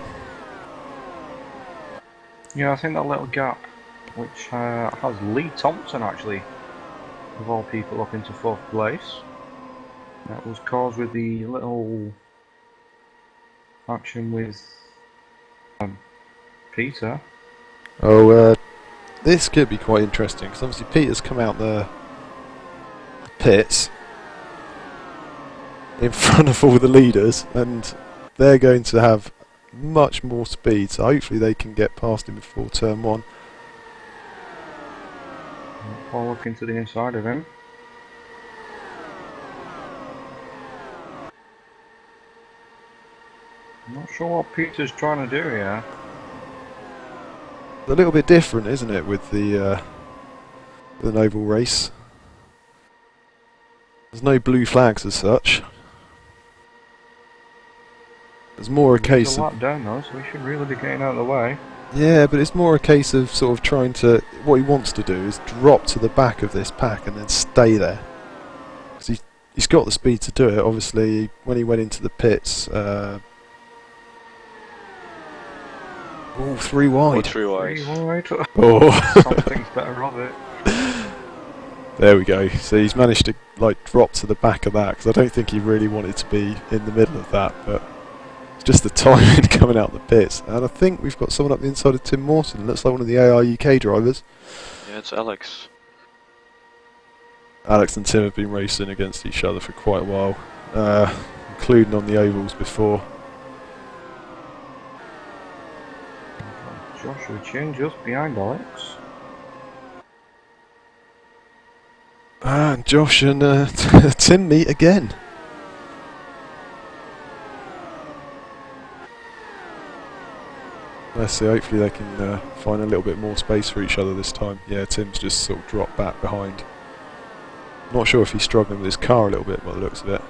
Yeah, I think that little gap, which has Lee Thompson actually, of all people, up into 4th place. That was caused with the little action with Peter. Oh, this could be quite interesting, because obviously Peter's come out the pits in front of all the leaders, and they're going to have much more speed, so hopefully they can get past him before turn 1. I'll look into the inside of him. I'm not sure what Peter's trying to do here. A little bit different, isn't it, with the with an oval race? There's no blue flags as such. There's more a case of... lap down though, so we should really be getting out of the way. Yeah, but it's more a case of sort of trying to... what he wants to do is drop to the back of this pack and then stay there. Because he's got the speed to do it. Obviously, when he went into the pits... oh, 3 wide. 3 wide. 3 wide. Oh. Something's better of it. There we go. So he's managed to like drop to the back of that, because I don't think he really wanted to be in the middle of that, but it's just the timing coming out the pits. And I think we've got someone up the inside of Tim Mawson. Looks like one of the AR UK drivers. Yeah, it's Alex. Alex and Tim have been racing against each other for quite a while, including on the ovals before. Joshua Chin just behind Alex. And Josh and Tim meet again. Let's see, hopefully they can find a little bit more space for each other this time. Yeah, Tim's just sort of dropped back behind. Not sure if he's struggling with his car a little bit by the looks of it.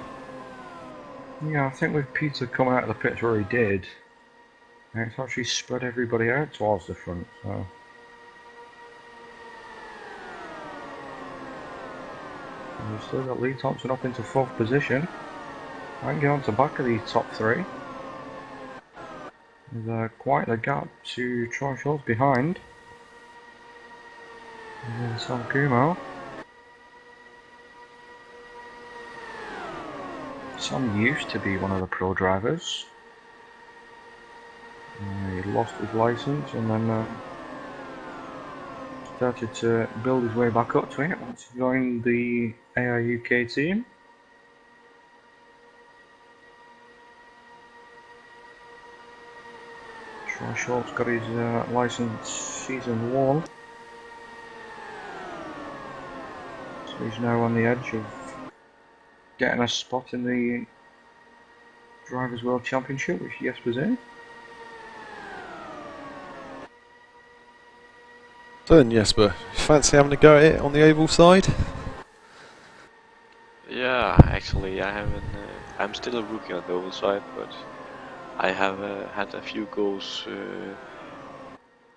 Yeah, I think with Peter coming out of the pits where he did, it's actually spread everybody out towards the front, so... And we've still got Lee Thompson up into 4th position. I can get on to back of the top 3. There's quite a gap to Troy Schultz behind. And then Sam Kumo. Sam used to be one of the pro drivers. He lost his license and then started to build his way back up to it once he joined the ARL-UK team. Troy Schultz got his license season 1. So he's now on the edge of getting a spot in the Drivers' World Championship, which Jesper's in. So then, Jesper, fancy having a go at it on the oval side? Yeah, actually, I haven't. I'm still a rookie on the oval side, but I have had a few goals.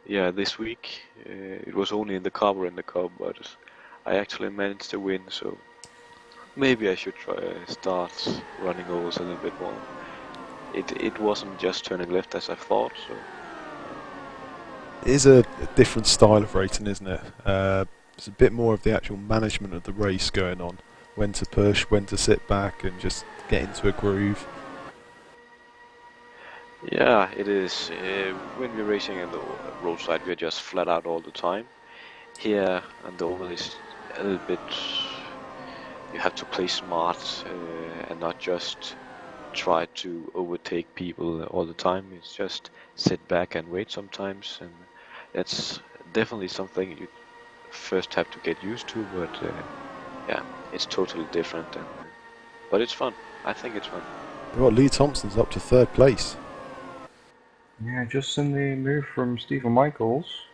Yeah, this week. It was only in the Cobb or in the Cup, but I actually managed to win. So maybe I should try start running ovals a little bit more. It wasn't just turning left as I thought. So. It is a different style of racing, isn't it? There's a bit more of the actual management of the race going on. When to push, when to sit back and just get into a groove. Yeah, it is. When we're racing on the roadside, we're just flat out all the time. Here, and the oval is a little bit... You have to play smart and not just try to overtake people all the time. It's just sit back and wait sometimes, and that's definitely something you first have to get used to, but yeah, it's totally different, but it's fun. I think it's fun. Well, Lee Thompson's up to 3rd place. Yeah, just in the move from Stephen Michaels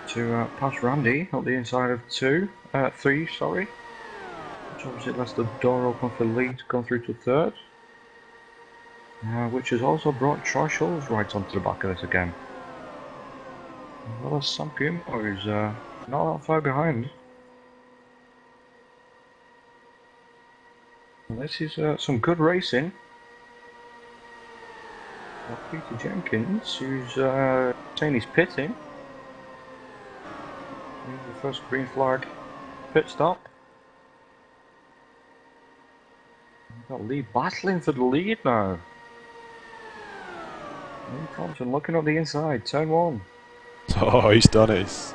to pass Randy up the inside of 3, sorry. Which obviously lets the door open for Lee to come through to 3rd. Which has also brought Troy Schultz right onto the back of this again. As well as Sam Kumo, who's not that far behind. Well, this is some good racing. Peter Jenkins, who's saying he's pitting. The first green flag pit stop. We've got Lee battling for the lead now. Lee Thompson looking up the inside, turn 1. Oh, he's done it.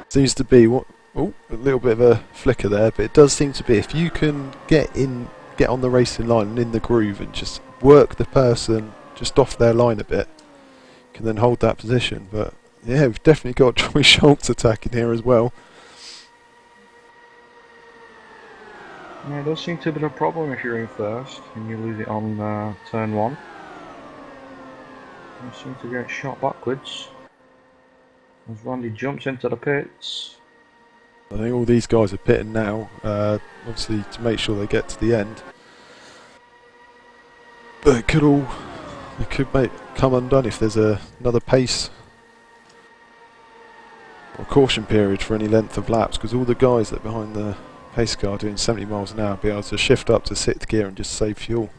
Seems to be a little bit of a flicker there, but it does seem to be if you can get on the racing line and in the groove and just work the person just off their line a bit, you can then hold that position. But yeah, we've definitely got Troy Schultz attacking here as well. Yeah, it does seem to be a problem if you're in first and you lose it on turn 1. You seem to get shot backwards as Randy jumps into the pits. I think all these guys are pitting now, obviously to make sure they get to the end. But it could come undone if there's another pace or caution period for any length of laps, because all the guys that are behind the pace car doing 70 miles an hour be able to shift up to 6th gear and just save fuel.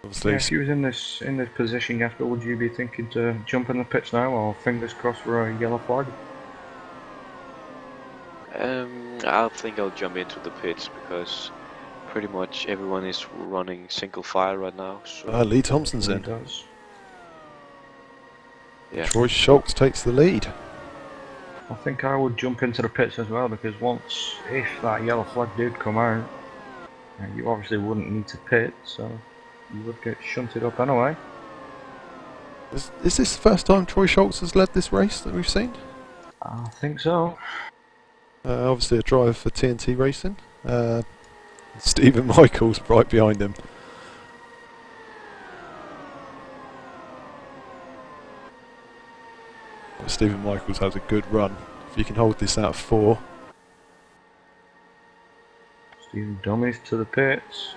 Obviously, yeah, if you was in this position, Jasper, would you be thinking to jump in the pits now, or fingers crossed for a yellow flag? I think I'll jump into the pits because pretty much everyone is running single file right now. So Lee Thompson's in. Does. Yeah. Troy Schultz takes the lead. I think I would jump into the pits as well, because if that yellow flag did come out, you obviously wouldn't need to pit, so you would get shunted up anyway. Is this the first time Troy Schultz has led this race that we've seen? I think so. Obviously a driver for TNT Racing. Stephen Michaels right behind him. Well, Stephen Michaels has a good run. If you can hold this out of 4. Stephen Dummies to the pits.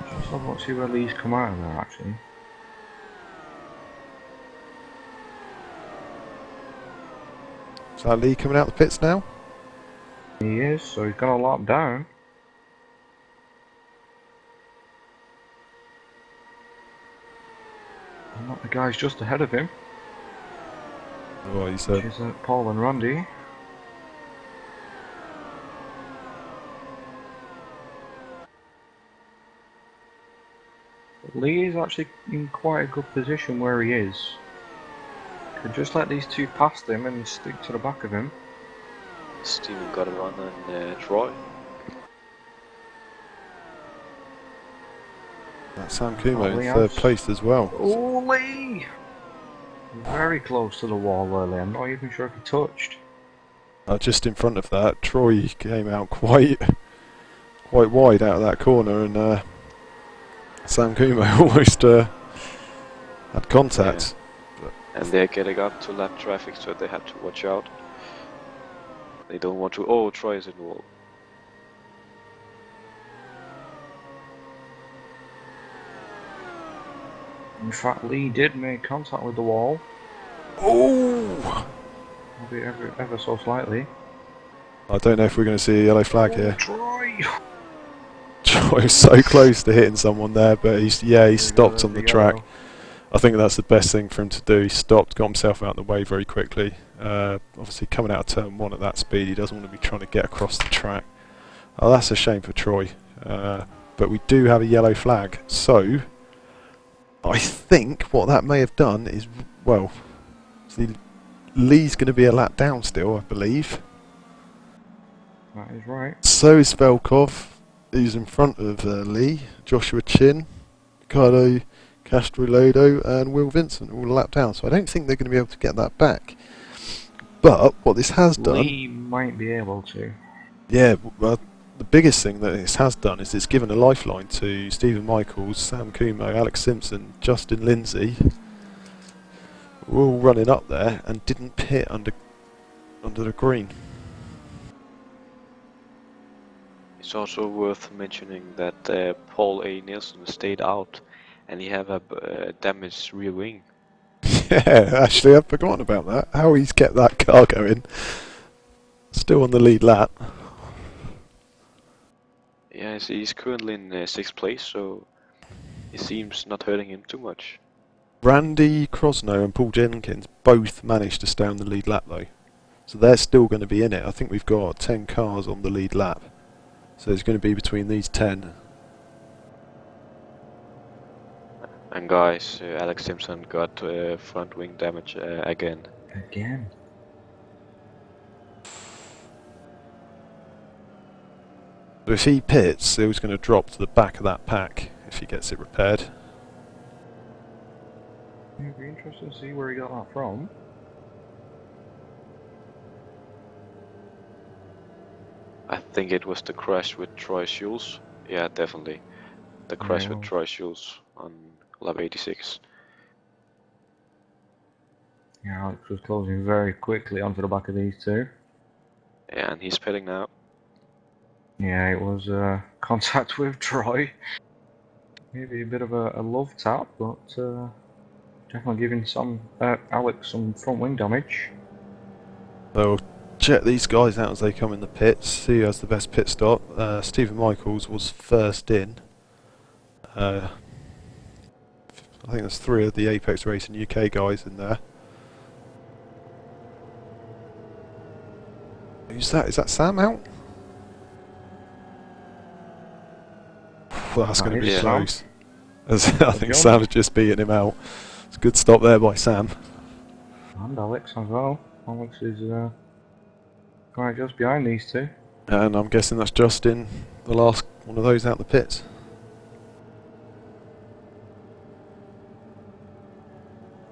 Just want to see where Lee's come out of there actually. Is that Lee coming out the pits now? He is, so he's got a lap down. And not the guys just ahead of him, Oh, he's which is Paul and Randy. But Lee is actually in quite a good position where he is. Could just let these two past him and stick to the back of him. Steven got a run on Troy. That's Sam Kumo Oh, in Lee third has- place as well. Oh, Lee! Very close to the wall early. I'm not even sure if he touched. Just in front of that, Troy came out quite wide out of that corner, and Sam Kumo almost had contact. And they're getting up to lap traffic, so they have to watch out. They don't want to. Oh, Troy is in the wall. In fact, Lee did make contact with the wall, Oh! maybe ever so slightly. I don't know if we're going to see a yellow flag here. Troy! Troy was so close to hitting someone there, but he stopped on the track. Yellow. I think that's the best thing for him to do. He stopped, got himself out of the way very quickly. Obviously coming out of turn 1 at that speed, he doesn't want to be trying to get across the track. Oh, that's a shame for Troy. But we do have a yellow flag, so I think what that may have done is, well, see, Lee's going to be a lap down still, I believe. That is right. So is Velkov, who's in front of Lee, Joshua Chin, Ricardo Castroledo and Will Vincent all lap down, so I don't think they're going to be able to get that back. But what this has done... Lee might be able to. Yeah, well, the biggest thing that this has done is it's given a lifeline to Stephen Michaels, Sam Kumo, Alex Simpson, Justin Lindsay. We're all running up there and didn't pit under the green. It's also worth mentioning that Paul A. Nielsen stayed out, and he have a damaged rear wing. Yeah, actually I've forgotten about that. How he's kept that car going. Still on the lead lap. Yeah, he's currently in 6th place, so it seems not hurting him too much. Randy Crosno and Paul Jenkins both managed to stay on the lead lap though. So they're still going to be in it. I think we've got 10 cars on the lead lap. So it's going to be between these 10. And guys, Alex Simpson got front wing damage again. Again. But if he pits, he was going to drop to the back of that pack if he gets it repaired. It'd be interesting to see where he got that from. I think it was the crash with Troy Schultz. Yeah, definitely. The crash with Troy Schultz on lap 86. Yeah, Alex was closing very quickly onto the back of these two. Yeah, and he's pitting now. Yeah, it was contact with Troy. Maybe a bit of a love tap, but definitely giving Alex some front wing damage. So we'll check these guys out as they come in the pits, see who has the best pit stop. Stephen Michaels was first in. I think there's 3 of the Apex Racing UK guys in there. Who's that? Is that Sam out? Well, that's going to be Yeah. close. I think Sam's just beating him out. It's a good stop there by Sam. And Alex as well. Alex is right just behind these two. And I'm guessing that's Justin the last one of those out the pits.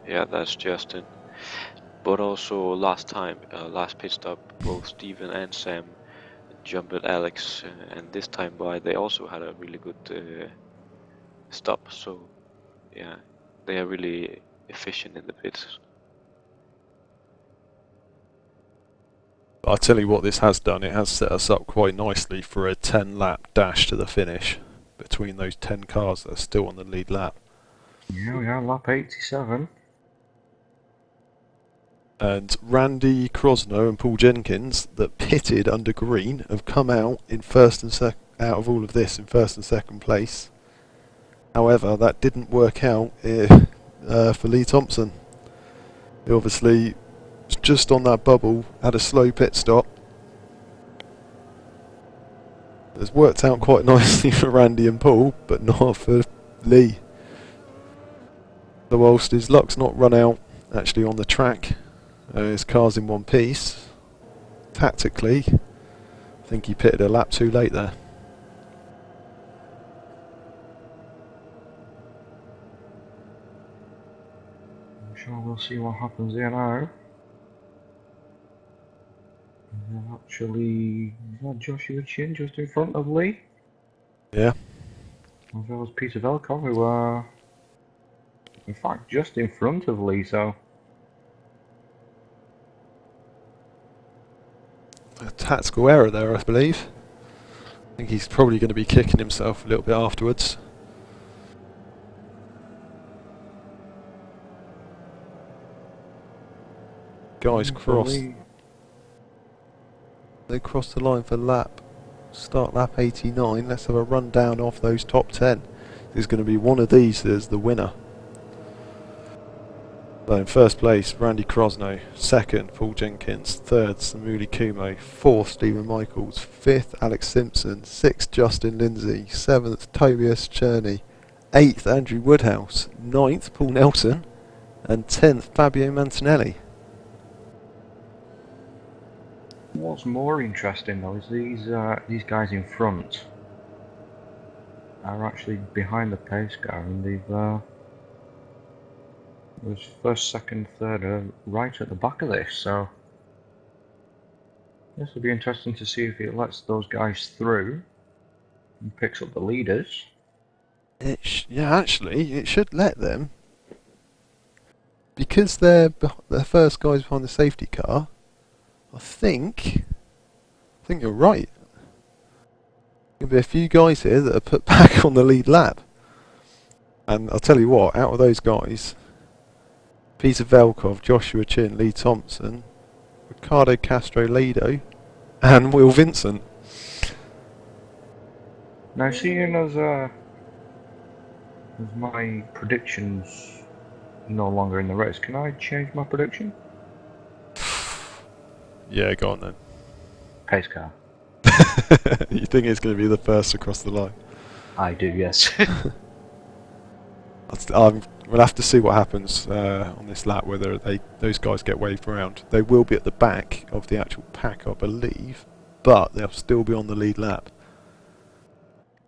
Yeah, that's Justin. But also last pit stop, both Steven and Sam jumped at Alex, and this time by they also had a really good stop. So yeah, they are really efficient in the pits. I'll tell you what this has done, it has set us up quite nicely for a 10-lap dash to the finish between those 10 cars that are still on the lead lap. Yeah, we are lap 87. And Randy Crosno and Paul Jenkins, that pitted under green, have come out in first and out of all of this in first and second place. However, that didn't work out for Lee Thompson. He obviously was just on that bubble, had a slow pit stop. It's worked out quite nicely for Randy and Paul, but not for Lee. So whilst his luck's not run out actually on the track, his car's in one piece, tactically, I think he pitted a lap too late there. I'm sure we'll see what happens here now. Actually, is that Joshua Chin just in front of Lee? Yeah. As well as Peter Velkov, who are, in fact, just in front of Lee, so... A tactical error there, I believe. I think he's probably going to be kicking himself a little bit afterwards. Guys cross. They crossed the line for start lap 89. Let's have a rundown of those top 10. There's going to be one of these as the winner. So in first place, Randy Crosno. Second, Paul Jenkins. Third, Samuli Kumo. Fourth, Stephen Michaels. Fifth, Alex Simpson. Sixth, Justin Lindsay. Seventh, Tobias Cherney. Eighth, Andrew Woodhouse. Ninth, Paul Nelson. And 10th, Fabio Mantinelli. What's more interesting though is these guys in front are actually behind the pace car, and they've was first, second, third are right at the back of this. So this will be interesting to see if it lets those guys through and picks up the leaders. Yeah, actually, it should let them, because they're the first guys behind the safety car. I think you're right. There'll be a few guys here that are put back on the lead lap. And I'll tell you what, out of those guys, Peter Velkov, Joshua Chin, Lee Thompson, Ricardo Castro Ledo, and Will Vincent. Now, seeing as my predictions no longer in the race, can I change my prediction? Yeah, go on then. Pace car. You think it's going to be the first across the line? I do, yes. We'll have to see what happens on this lap, whether those guys get waved around. They will be at the back of the actual pack, I believe, but they'll still be on the lead lap.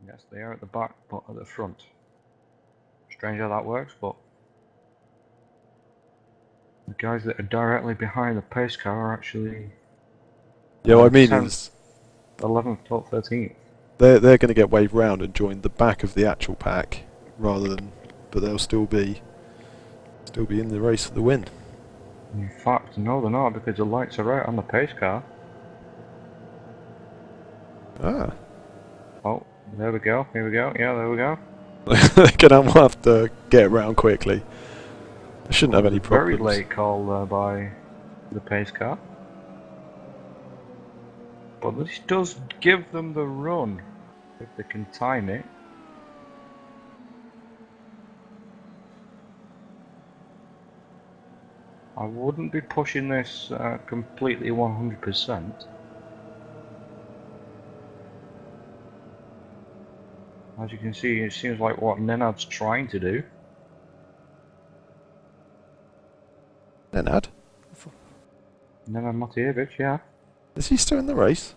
Yes, they are at the back, but at the front. Strange how that works, but the guys that are directly behind the pace car are actually... Yeah, what I mean 10th, is 11th, 12th, 13th. they're going to get waved round and join the back of the actual pack, rather than, but they'll still be in the race for the win. In fact, no, they're not, because the lights are out on the pace car. Ah. Oh, there we go. Here we go. Yeah, there we go. They're going to have to get around quickly. They shouldn't have any problems. Very late call by the pace car. But this does give them the run, if they can time it. I wouldn't be pushing this completely 100%. As you can see, it seems like what Nenad's trying to do. Nenad? Nenad Matijevich, yeah. Is he still in the race?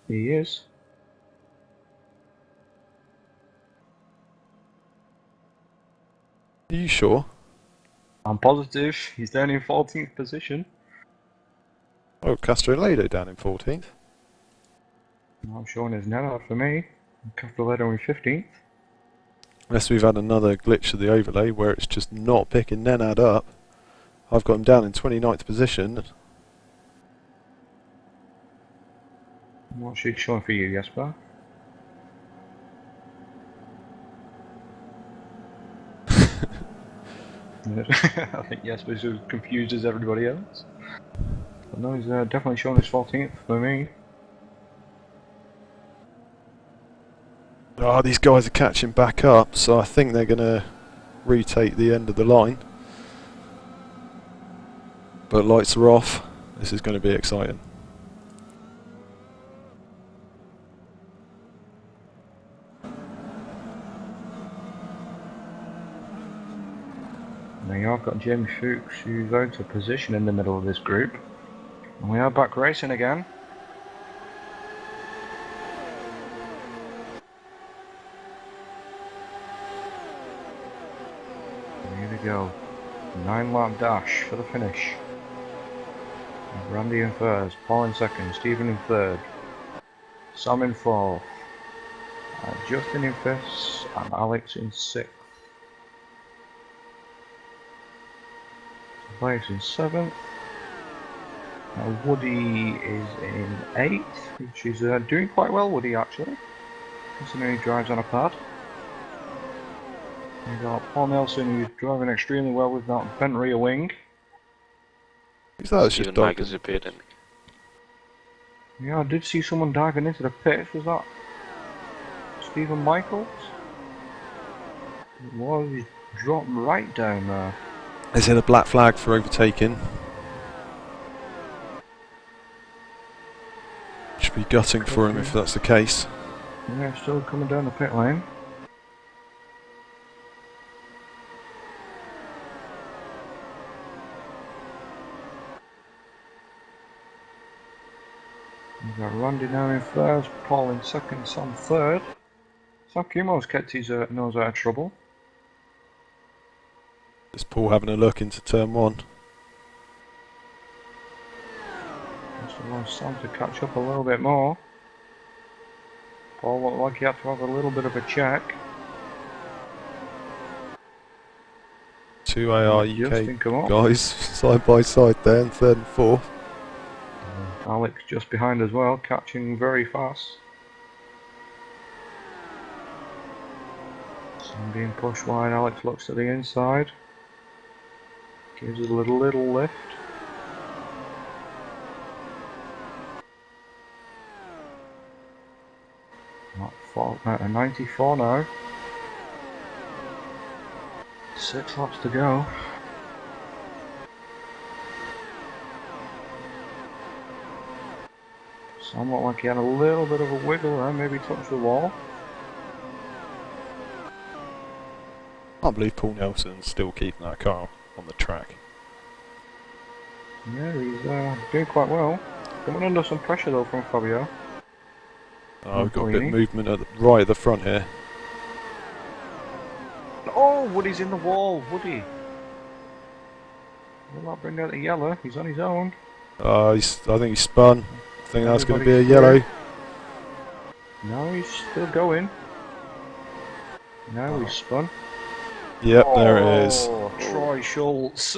He is. Are you sure? I'm positive. He's down in 14th position. Oh, Castellado down in 14th. I'm showing his Nenad for me. Castellado in 15th. Unless we've had another glitch of the overlay where it's just not picking Nenad up. I've got him down in 29th position. What's she showing for you, Jesper? I think Jesper's as confused as everybody else. But no, he's definitely showing his 14th for me. Oh, these guys are catching back up, so I think they're going to retake the end of the line. But lights are off. This is going to be exciting. Now you have got Jamie Fuchs, who's out of position in the middle of this group. And we are back racing again. Here we go. 9-lap dash for the finish. Randy in first, Paul in second, Stephen in third, Sam in fourth, Justin in fifth, and Alex in sixth. Tobias in seventh. Woody is in eighth, which is doing quite well, Woody, actually, considering he drives on a pad. We've got Paul Nelson, who's driving extremely well with that bent rear wing. Who's that? It's just Even Mike dog. is a bit in. Yeah, I did see someone diving into the pits. Was that Stephen Michaels? It was. He dropped right down there. Is it a black flag for overtaking? Should be gutting for him if that's the case. Yeah, still coming down the pit lane. We've got Randy now in first, Paul in second, Sam third. Sam Kumo's kept his nose out of trouble. Is Paul having a look into turn one? Just allows Sam to catch up a little bit more. Paul looked like he had to have a little bit of a check. Two AR Justin UK come up. guys side by side there in third and fourth. Alex just behind as well, catching very fast. Sam being pushed wide, Alex looks to the inside. Gives it a little lift. At 94 now. 6 laps to go. Sam looked like he had a little bit of a wiggle there, maybe touched the wall. I can't believe Paul Nelson's still keeping that car on the track. Yeah, he's doing quite well. Coming under some pressure though from Fabio. Oh, we've got a bit of movement at the right at the front here. Oh, Woody's in the wall, Woody. Will that bring out the yellow? He's on his own. I think he's spun. I think that's going to be a Everybody's yellow. No, he's still going. No, he's spun. Yep, there it is. Oh, Troy Schultz.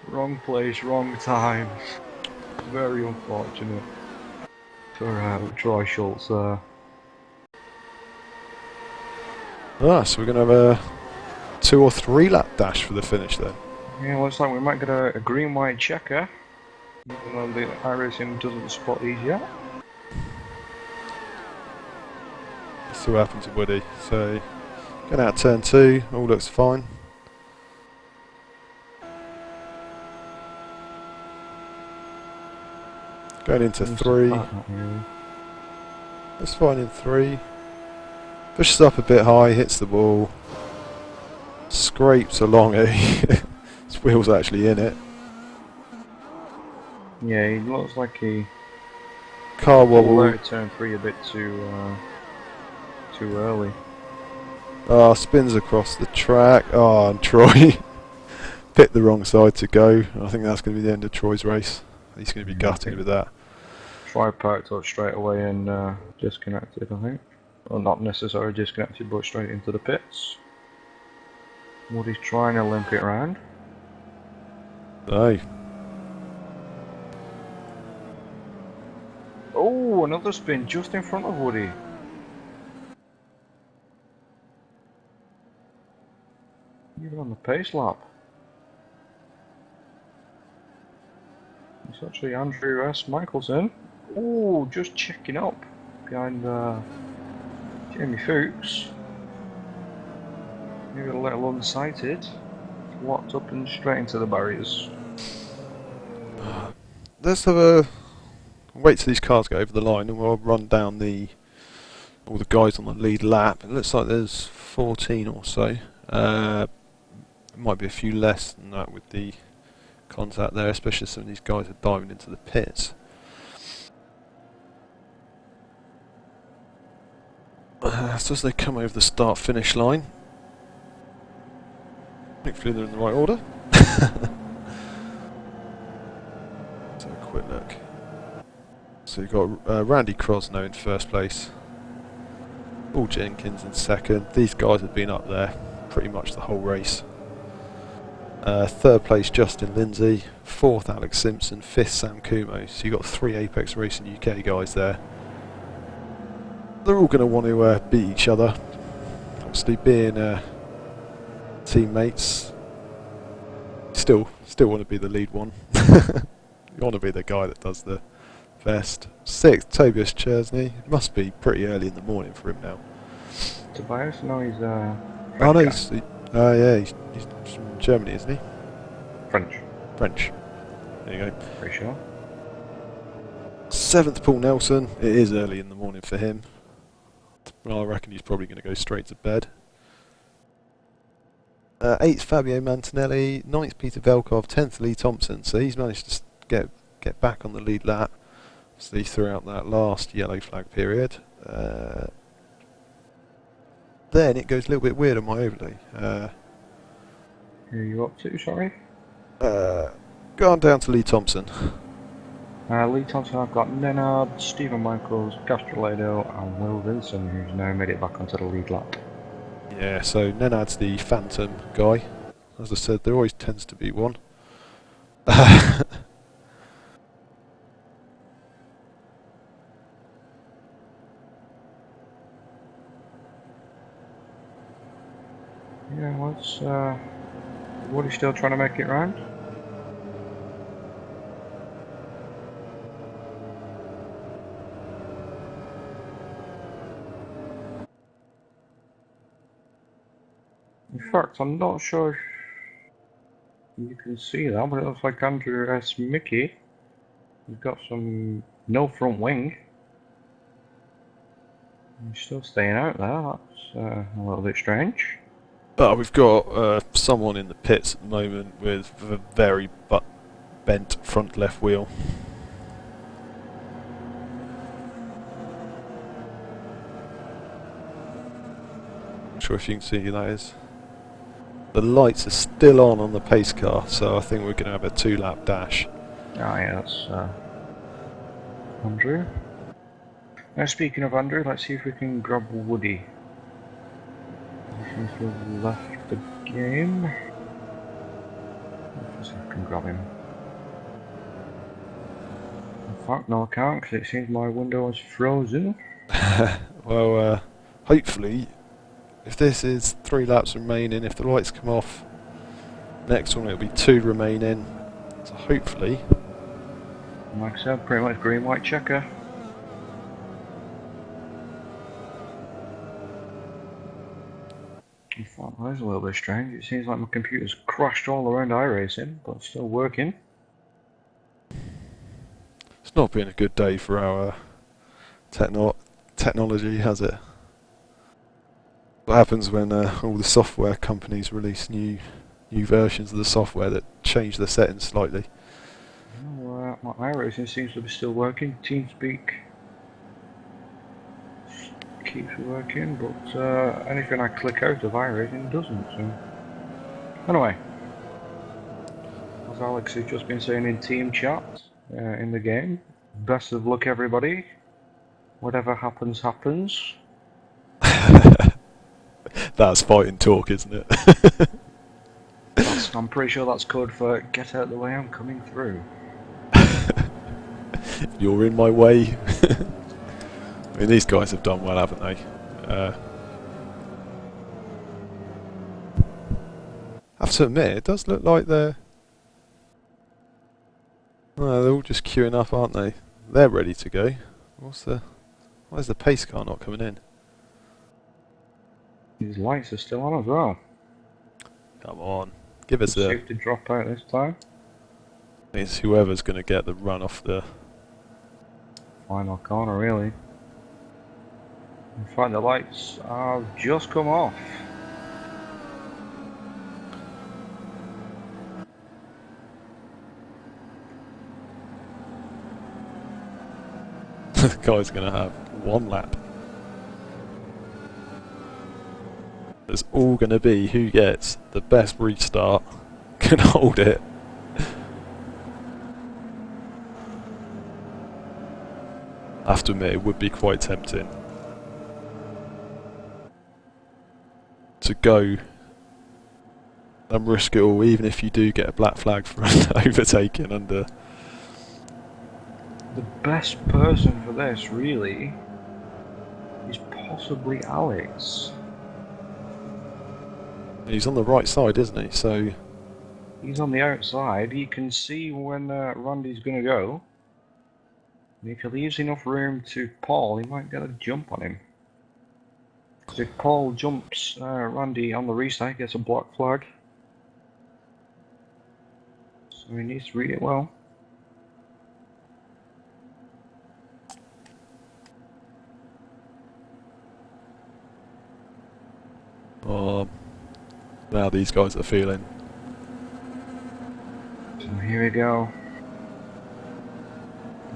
Wrong place, wrong time. Very unfortunate for Troy Schultz there. So we're going to have a 2 or 3 lap dash for the finish then. Yeah, looks like we might get a green-white checker, even though the iRacing doesn't spot these yet. Let's see what happens to Woody. So, going out turn 2, all looks fine. Going into 3. That's fine in 3. Pushes up a bit high, hits the wall. Scrapes along it. His wheel's actually in it. Yeah, he looks like he Car pulled wobble. out turn 3 a bit too early. Spins across the track. Oh, and Troy picked the wrong side to go. I think that's going to be the end of Troy's race. He's going to be gutted with that. Troy parked up straight away and disconnected, I think. Well, not necessarily disconnected, but straight into the pits. Woody's trying to limp it round. No. Oh, another spin just in front of Woody. Even on the pace lap. It's actually Andrew S. Michelson. Oh, just checking up behind Jamie Fuchs. Maybe a little unsighted. Locked up and straight into the barriers. Let's have a wait till these cars go over the line, and we'll run down all the guys on the lead lap. It looks like there's 14 or so. It might be a few less than that with the contact there, especially some of these guys are diving into the pits. So as they come over the start-finish line, hopefully they're in the right order. Let's have a quick look. So you've got Randy Crosno in first place, Paul Jenkins in second. These guys have been up there pretty much the whole race. Third place Justin Lindsay, fourth Alex Simpson, fifth Sam Kumo. So you've got 3 Apex Racing UK guys there. They're all going to want to beat each other. Obviously being teammates, still want to be the lead one. You want to be the guy that does the best. Sixth, Tobias Chersney. It must be pretty early in the morning for him now. Tobias? No, he's French. Oh no, he's from Germany, isn't he? French. There you go. Pretty sure. Seventh, Paul Nelson. It is early in the morning for him. Well, I reckon he's probably going to go straight to bed. Eighth, Fabio Mantinelli. Ninth, Peter Velkov. 10th, Lee Thompson. So he's managed to get back on the lead lap. So throughout that last yellow flag period. Then it goes a little bit weird on my overlay. Who are you up to, sorry? Go on down to Lee Thompson. Lee Thompson, I've got Nenard, Stephen Michaels, Castrolado, and Will Vinson, who's now made it back onto the lead lap. Yeah, so Nenad's the Phantom guy. As I said, there always tends to be one. Yeah, let's. What are you still trying to make it round? In fact, I'm not sure if you can see that, but it looks like Andrew S. Mickey. We've got no front wing. He's still staying out there. That's a little bit strange. We've got someone in the pits at the moment with a very bent front left wheel. Not sure if you can see who that is. The lights are still on the pace car, so I think we're going to have a 2-lap dash. Oh yeah, that's Andrew. Now speaking of Andrew, let's see if we can grab Woody. He seems to have left the game. Let's see if we can grab him. In fact, no I can't, because it seems my window is frozen. Well, hopefully, if this is 3 laps remaining, if the lights come off, next one it'll be 2 remaining. So hopefully, like I said, pretty much green white checker. In fact, that is a little bit strange. It seems like my computer's crashed all around iRacing, but it's still working. it's not been a good day for our technology, has it? What happens when all the software companies release new versions of the software that change the settings slightly? Well, my iRacing seems to be still working. TeamSpeak keeps working, but anything I click out of iRacing doesn't. So anyway, as Alex has just been saying in team chat in the game, best of luck everybody. Whatever happens, happens. That's fighting talk, isn't it? I'm pretty sure that's code for get out the way, I'm coming through. You're in my way. I mean, these guys have done well, haven't they? I have to admit, it does look like they're... Oh, they're all just queuing up, aren't they? They're ready to go. Why is the pace car not coming in? These lights are still on as well. Come on. Give us a... Safety drop out this time. It's whoever's going to get the run off the... Final corner, really. In fact, the lights have just come off. The guy's going to have one lap. It's all going to be who gets the best restart, can hold it. I have to admit, it would be quite tempting to go and risk it all, even if you do get a black flag for overtaking under... The best person for this, really, is possibly Alex. He's on the right side, isn't he? So he's on the outside. He can see when Randy's going to go. And if he leaves enough room to Paul, he might get a jump on him. Because if Paul jumps Randy on the restart, he gets a black flag. So he needs to read it well. Now these guys are feeling. So here we go.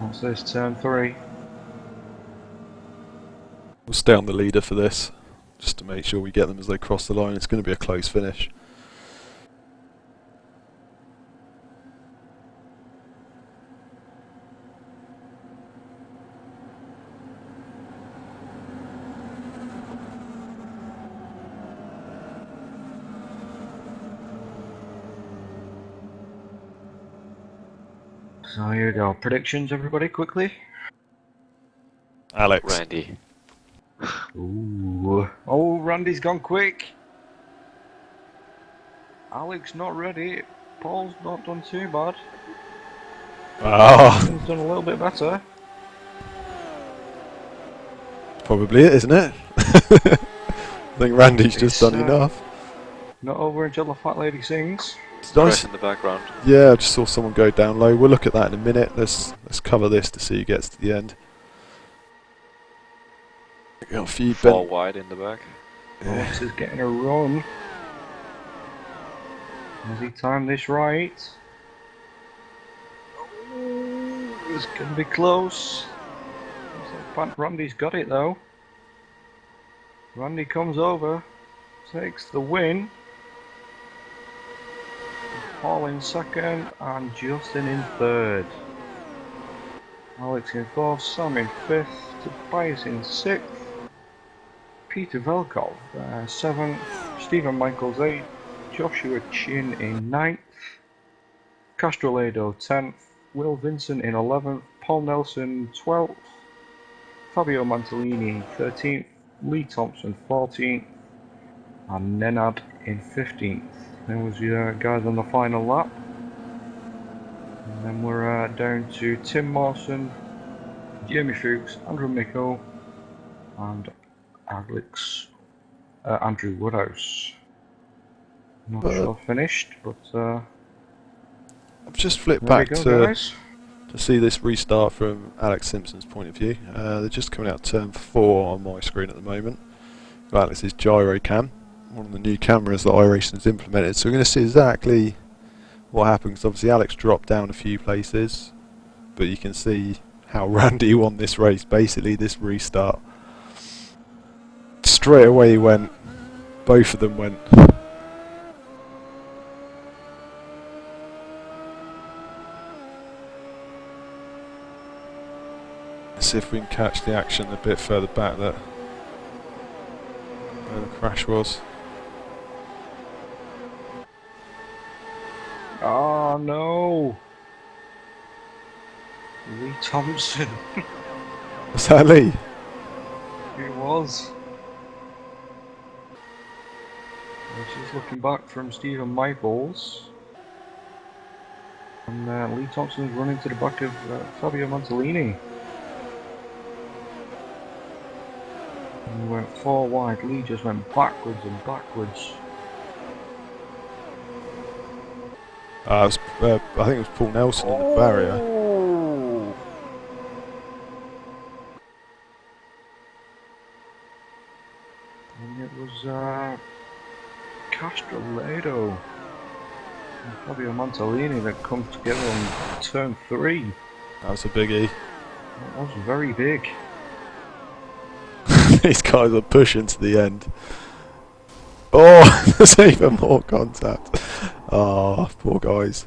What's this, turn 3? We'll stay on the leader for this, just to make sure we get them as they cross the line. It's going to be a close finish. So here we go. Predictions, everybody, quickly. Alex. Randy. Ooh. Oh, Randy's gone quick. Alex not ready. Paul's not done too bad. Oh. He's done a little bit better. Probably it, isn't it? I think Randy's just done enough. Not over until the fat lady sings. It's nice. In the background. Yeah, I just saw someone go down low. We'll look at that in a minute. Let's cover this to see who gets to the end. Got a few Four wide in the back. Alex is getting a run. Has he timed this right? Oh, it's going to be close. Looks like Randy's got it though. Randy comes over, takes the win. Paul in second and Justin in third. Alex in fourth, Sam in fifth, Tobias in sixth, Peter Velkov 7th, Stephen Michaels 8th, Joshua Chin in 9th, Castrolado 10th, Will Vincent in 11th, Paul Nelson 12th, Fabio Mantellini 13th, Lee Thompson 14th, and Nenad in 15th. There was your guys on the final lap. And then we're down to Tim Mawson, Jamie Fuchs, Andrew Micko, and Andrew Woodhouse. Not sure finished, but I've just flipped back to see this restart from Alex Simpson's point of view. They're just coming out turn 4 on my screen at the moment. Alex's gyro cam, one of the new cameras that iRacing has implemented. So we're going to see exactly what happens. Obviously Alex dropped down a few places, but you can see how Randy won this race, basically this restart. straight away he went. Both of them went. Let's see if we can catch the action a bit further back there. Where the crash was. Oh no! Lee Thompson. Was that Lee? It was. I was just looking back from Stephen Michaels. And Lee Thompson's running to the back of Fabio Mantilini. And he went 4 wide. Lee just went backwards and backwards. I think it was Paul Nelson in the barrier. Oh! And it was Castrolado and Fabio Mantilini that come together on turn 3. That was a biggie. That was very big. These guys are pushing to the end. Oh, there's even more contact. Oh, poor guys.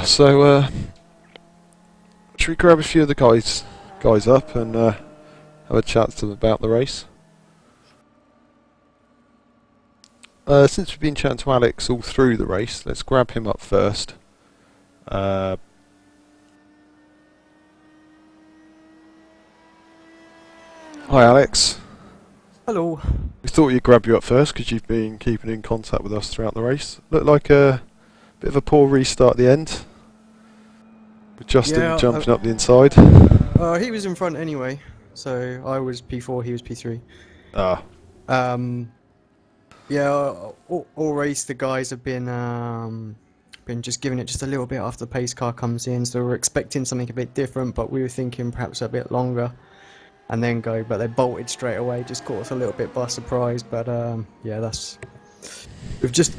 So should we grab a few of the guys up and have a chat to them about the race? Since we've been chatting to Alex all through the race, let's grab him up first. Hi Alex. Hello. We thought we'd grab you up first because you've been keeping in contact with us throughout the race. Looked like a bit of a poor restart at the end, with Justin jumping up the inside. He was in front anyway, so I was P4, he was P3. Ah. Yeah, all race the guys have been just giving it just a little bit after the pace car comes in, so we're expecting something a bit different, but we were thinking perhaps a bit longer and then go, but they bolted straight away, just caught us a little bit by surprise. But yeah,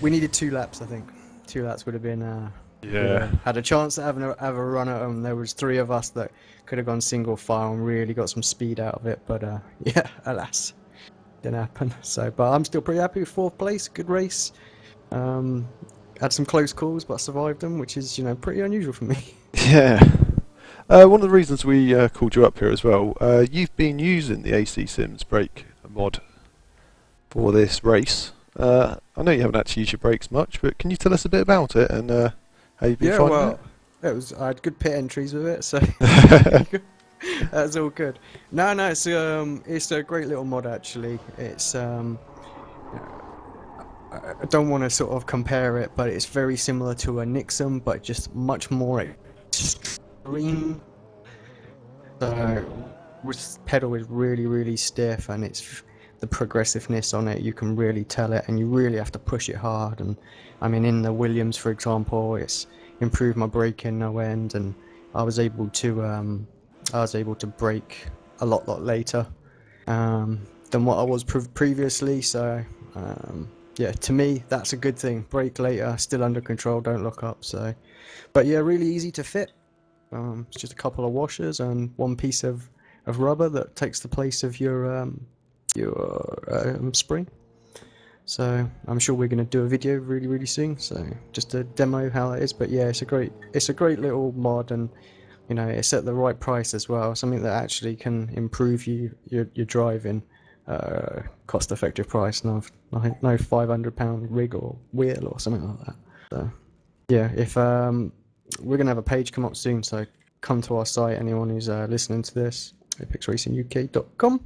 we needed 2 laps. I think 2 laps would have been had a chance to have a run at them. There was 3 of us that could have gone single file and really got some speed out of it, but yeah, alas, didn't happen. So, but I'm still pretty happy with 4th place. Good race. Had some close calls, but I survived them, which is, pretty unusual for me. Yeah. One of the reasons we called you up here as well, you've been using the ACSim's brake mod for this race. I know you haven't actually used your brakes much, but can you tell us a bit about it and how you've been finding it? I had good pit entries with it, so that's all good. No, it's a great little mod actually. It's I don't want to sort of compare it, but it's very similar to a Nixon, but just much more extreme. So this pedal is really, really stiff, and it's the progressiveness on it. You can really tell it, and you really have to push it hard. And I mean, in the Williams, for example, it's improved my braking no end, and I was able to brake a lot later than what I was previously. So yeah, to me that's a good thing. Brake later, still under control, don't lock up. So, but yeah, really easy to fit. It's just a couple of washers and one piece of rubber that takes the place of your spring. So I'm sure we're going to do a video really soon. So just to demo how that is. But yeah, it's a great little mod, and it's at the right price as well. Something that actually can improve your driving. Cost-effective price, no £500 rig or wheel or something like that. So yeah, if we're gonna have a page come up soon, so come to our site. Anyone who's listening to this, apexracinguk.com,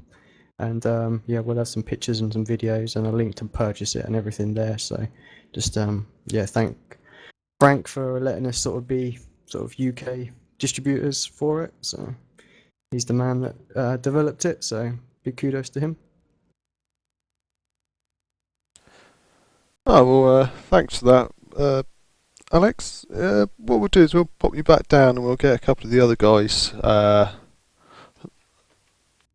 and yeah, we'll have some pictures and some videos and a link to purchase it and everything there. So just yeah, thank Frank for letting us sort of UK distributors for it. So he's the man that developed it. So big kudos to him. Oh, well, thanks for that, Alex. What we'll do is we'll pop you back down and we'll get a couple of the other guys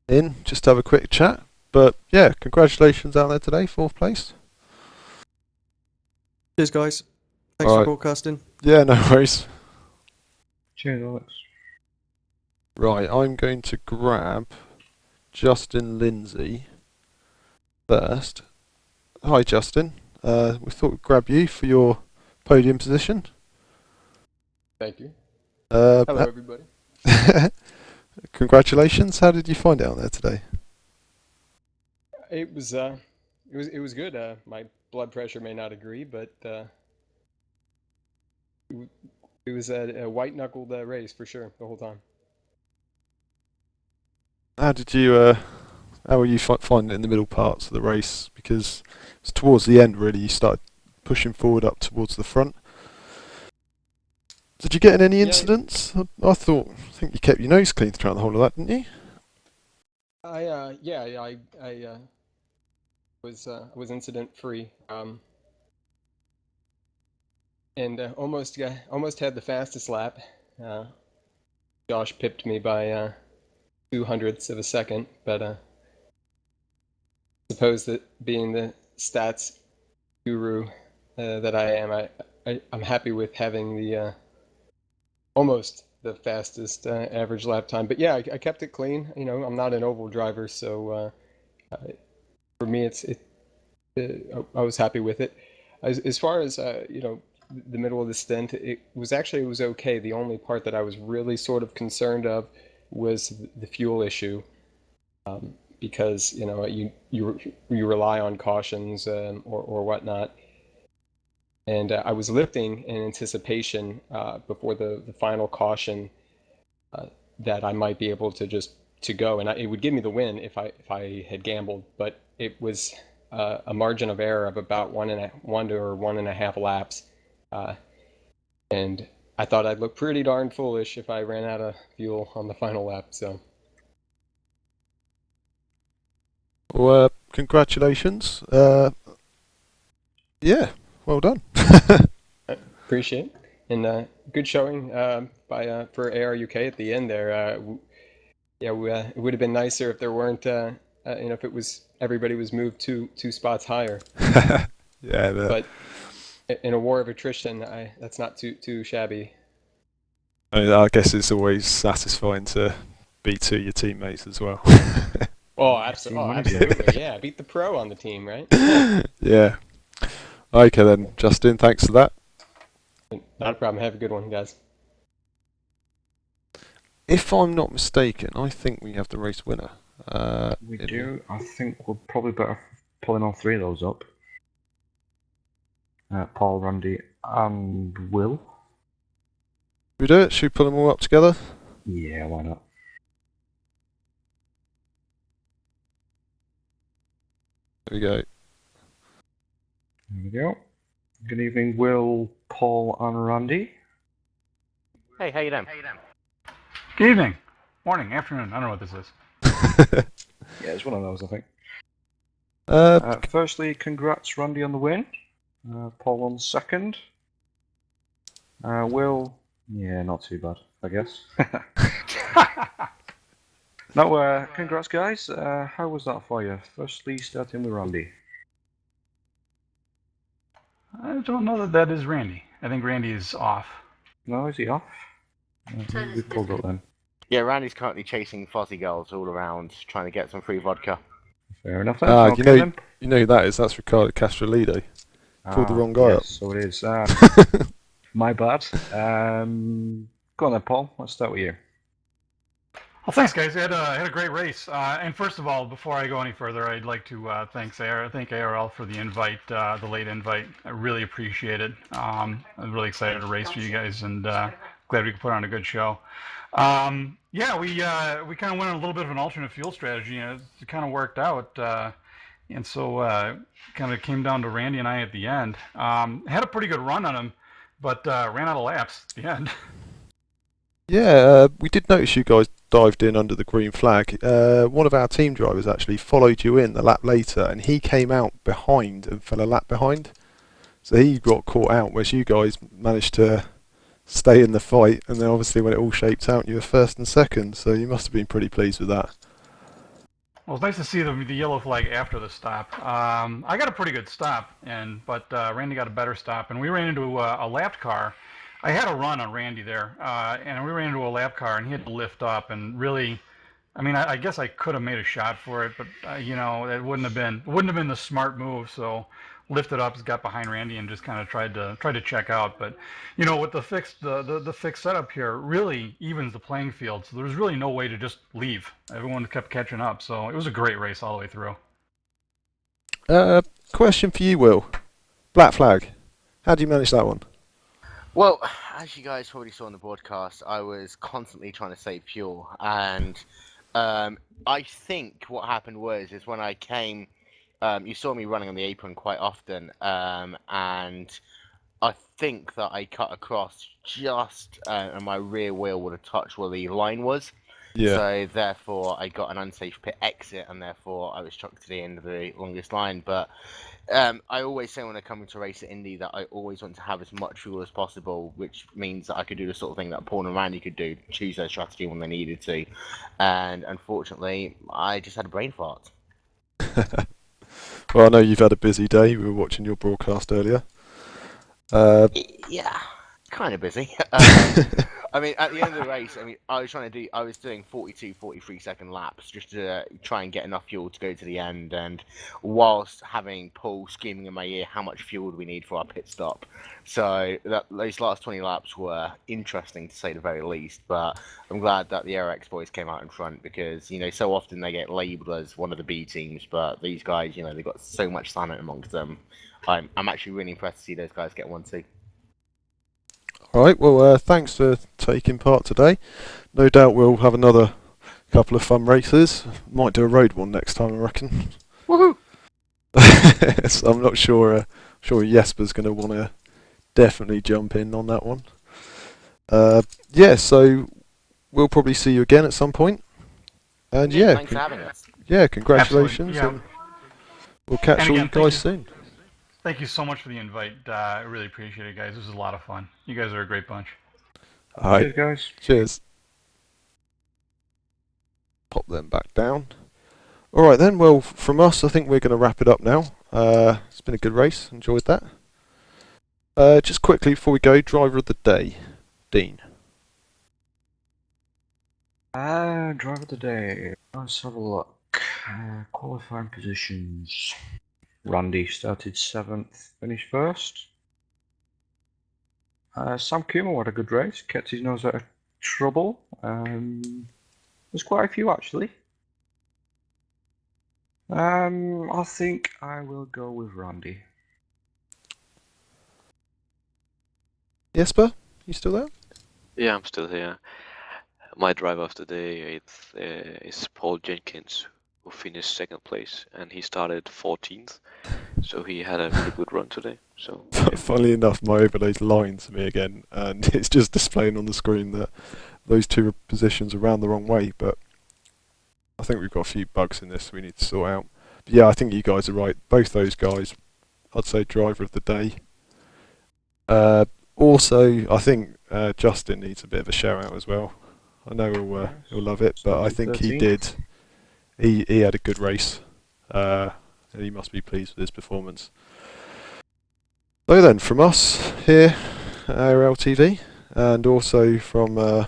in, just to have a quick chat. But yeah, congratulations out there today, 4th place. Cheers, guys. Thanks for Alright. broadcasting. Yeah, no worries. Cheers, Alex. Right, I'm going to grab Justin Lindsay first. Hi, Justin. We thought we'd grab you for your podium position. Thank you. Uh, Hello, everybody. Congratulations. How did you find it out there today? It was good. My blood pressure may not agree, but it was a white-knuckled race for sure the whole time. How did you? How were you finding it in the middle parts of the race? Because it's towards the end, really, you started pushing forward up towards the front. Did you get in any incidents? I think you kept your nose clean throughout the whole of that, didn't you? I was incident free. And almost had the fastest lap. Josh pipped me by 0.02 of a second, but I suppose that being the stats guru that I am, I'm happy with having the almost the fastest average lap time. But yeah, I kept it clean. You know, I'm not an oval driver, so for me, I was happy with it. As far as you know, the middle of the stint, it was okay. The only part that I was really sort of concerned of was the fuel issue, because you know you rely on cautions or whatnot. And I was lifting in anticipation before the final caution that I might be able to go, and it would give me the win if I had gambled. But it was a margin of error of about 1 to 1.5 laps, and I thought I'd look pretty darn foolish if I ran out of fuel on the final lap. So, well, congratulations. Yeah, well done. appreciate it. And good showing for AR UK at the end there. Yeah, it would have been nicer if there weren't, if everybody was moved two spots higher. Yeah, but in a war of attrition, that's not too shabby. I guess it's always satisfying to beat two of your teammates as well. Absolutely. Yeah, beat the pro on the team, right? Yeah. Okay then, Justin, thanks for that. Not a problem. Have a good one, guys. If I'm not mistaken, I think we have the race winner. We do. I think we're probably better pulling all three of those up. Paul, Randy, and Will. We do it? Should we pull them all up together? Yeah, why not? There we go. There we go. Good evening, Will, Paul, and Randy. Hey, how you doing? Good evening. Morning, afternoon. I don't know what this is. Yeah, it's one of those, I think. Firstly, congrats, Randy, on the win. Paul on second. Will, yeah, not too bad, I guess. No, congrats, guys. How was that for you? Firstly, starting with Randy. I don't know that is Randy. I think Randy is off. No, is he off? We pulled up then. Yeah, Randy's currently chasing fuzzy girls all around, trying to get some free vodka. Fair enough then. Okay, you know who that is? That's Ricardo Castrolido. Pulled the wrong guy up. So it is. My bad. Go on then, Paul. Let's start with you. Well, thanks, guys. I had a great race. And first of all, before I go any further, I'd like to thank ARL for the invite, the late invite. I really appreciate it. I'm really excited to race for you guys, and glad we could put on a good show. Yeah, we kind of went on a little bit of an alternate fuel strategy, and it kind of worked out. And so kind of came down to Randy and I at the end. Had a pretty good run on him, but ran out of laps at the end. Yeah, we did notice you guys dived in under the green flag. One of our team drivers actually followed you in the lap later, and he came out behind and fell a lap behind. So he got caught out, whereas you guys managed to stay in the fight, and then obviously when it all shaped out, you were first and second, so you must have been pretty pleased with that. Well, it's nice to see the yellow flag after the stop. I got a pretty good stop, but Randy got a better stop, and we ran into a lapped car. I had a run on Randy there, and we ran into a lap car, and he had to lift up, and really, I mean, I guess I could have made a shot for it, but you know, it wouldn't have been the smart move. So lifted up, got behind Randy, and just kind of tried to check out. But you know, with the fixed setup here, really evens the playing field. So there's really no way to just leave. Everyone kept catching up, so it was a great race all the way through. Question for you, Will. Black flag. How do you manage that one? Well, as you guys probably saw in the broadcast, I was constantly trying to save fuel, and I think what happened is when I came, you saw me running on the apron quite often, and I think that I cut across just, and my rear wheel would have touched where the line was. Yeah. So therefore, I got an unsafe pit exit, and therefore I was chucked to the end of the longest line. But I always say when I come to race at Indy that I always want to have as much fuel as possible, which means that I could do the sort of thing that Paul and Randy could do, choose their strategy when they needed to. And unfortunately, I just had a brain fart. Well, I know you've had a busy day. We were watching your broadcast earlier. Yeah, kind of busy. I mean, at the end of the race, I mean, I was doing 42, 43 second laps just to try and get enough fuel to go to the end, and whilst having Paul screaming in my ear, how much fuel do we need for our pit stop? So those last 20 laps were interesting to say the very least, but I'm glad that the ARX boys came out in front because, you know, so often they get labelled as one of the B teams, but these guys, you know, they've got so much talent amongst them. I'm actually really impressed to see those guys get one too. All right, well, thanks for taking part today. No doubt we'll have another couple of fun races. Might do a road one next time, I reckon. Woohoo! So I'm not sure. Sure, Jesper's going to want to definitely jump in on that one. Yeah, so we'll probably see you again at some point. And yeah, thanks for having us. Yeah, congratulations. Yeah. We'll catch all you guys soon. Thank you so much for the invite. I really appreciate it, guys. This was a lot of fun. You guys are a great bunch. All right. Cheers, guys. Cheers. Pop them back down. All right then. Well, from us, I think we're going to wrap it up now. It's been a good race. Enjoyed that. Just quickly before we go, driver of the day, Dean. Driver of the day. Let's have a look. Qualifying positions. Randy started 7th, finished 1st. Sam Kumar had a good race, kept his nose out of trouble. There's quite a few actually. I think I will go with Randy. Jesper, you still there? Yeah, I'm still here. My driver of the day is Paul Jenkins, who finished 2nd place, and he started 14th. So he had a really good run today. So funnily enough, my overlay's lying to me again, and it's just displaying on the screen that those two positions are round the wrong way. But I think we've got a few bugs in this we need to sort out. But yeah, I think you guys are right. Both those guys, I'd say driver of the day. Also, I think Justin needs a bit of a shout out as well. I know he'll love it, but I think he did. He had a good race. And he must be pleased with his performance. So then, from us here at ARL-TV, and also from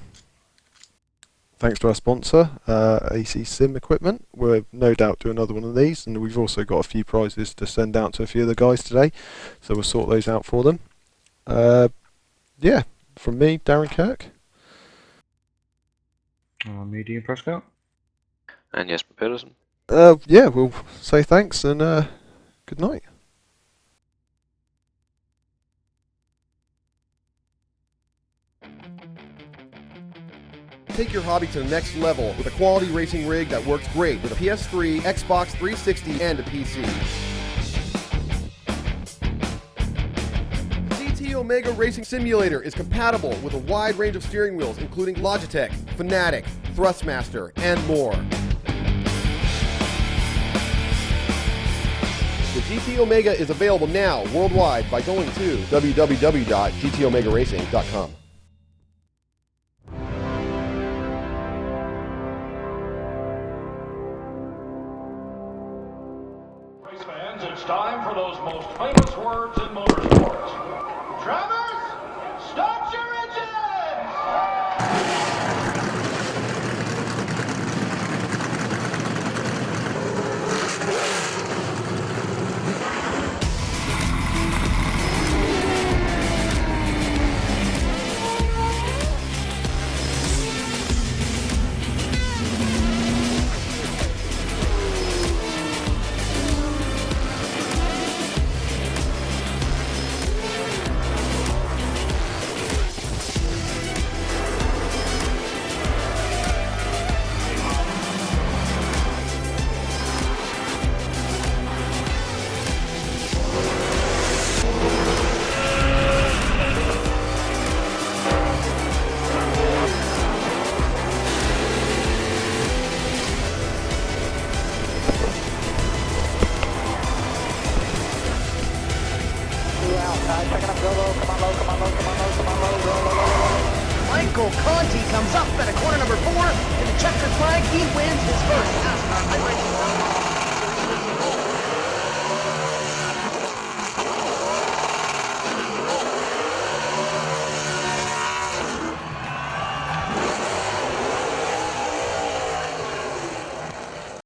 thanks to our sponsor, ACSim Equipment, we'll no doubt do another one of these, and we've also got a few prizes to send out to a few of the guys today, so we'll sort those out for them. Yeah, from me, Darren Kirk. Me, Dean Prescott. And Jesper Pedersen. Yeah, we'll say thanks and good night. Take your hobby to the next level with a quality racing rig that works great with a PS3, Xbox 360, and a PC. GT Omega Racing Simulator is compatible with a wide range of steering wheels, including Logitech, Fanatec, Thrustmaster, and more. The GT Omega is available now worldwide by going to www.gtomegaracing.com. It's time for those most famous words in motorsports. Drivers, start your engines! Michael Conti comes up at a corner number 4, and the checkered flag, he wins his first NASCAR iRacing.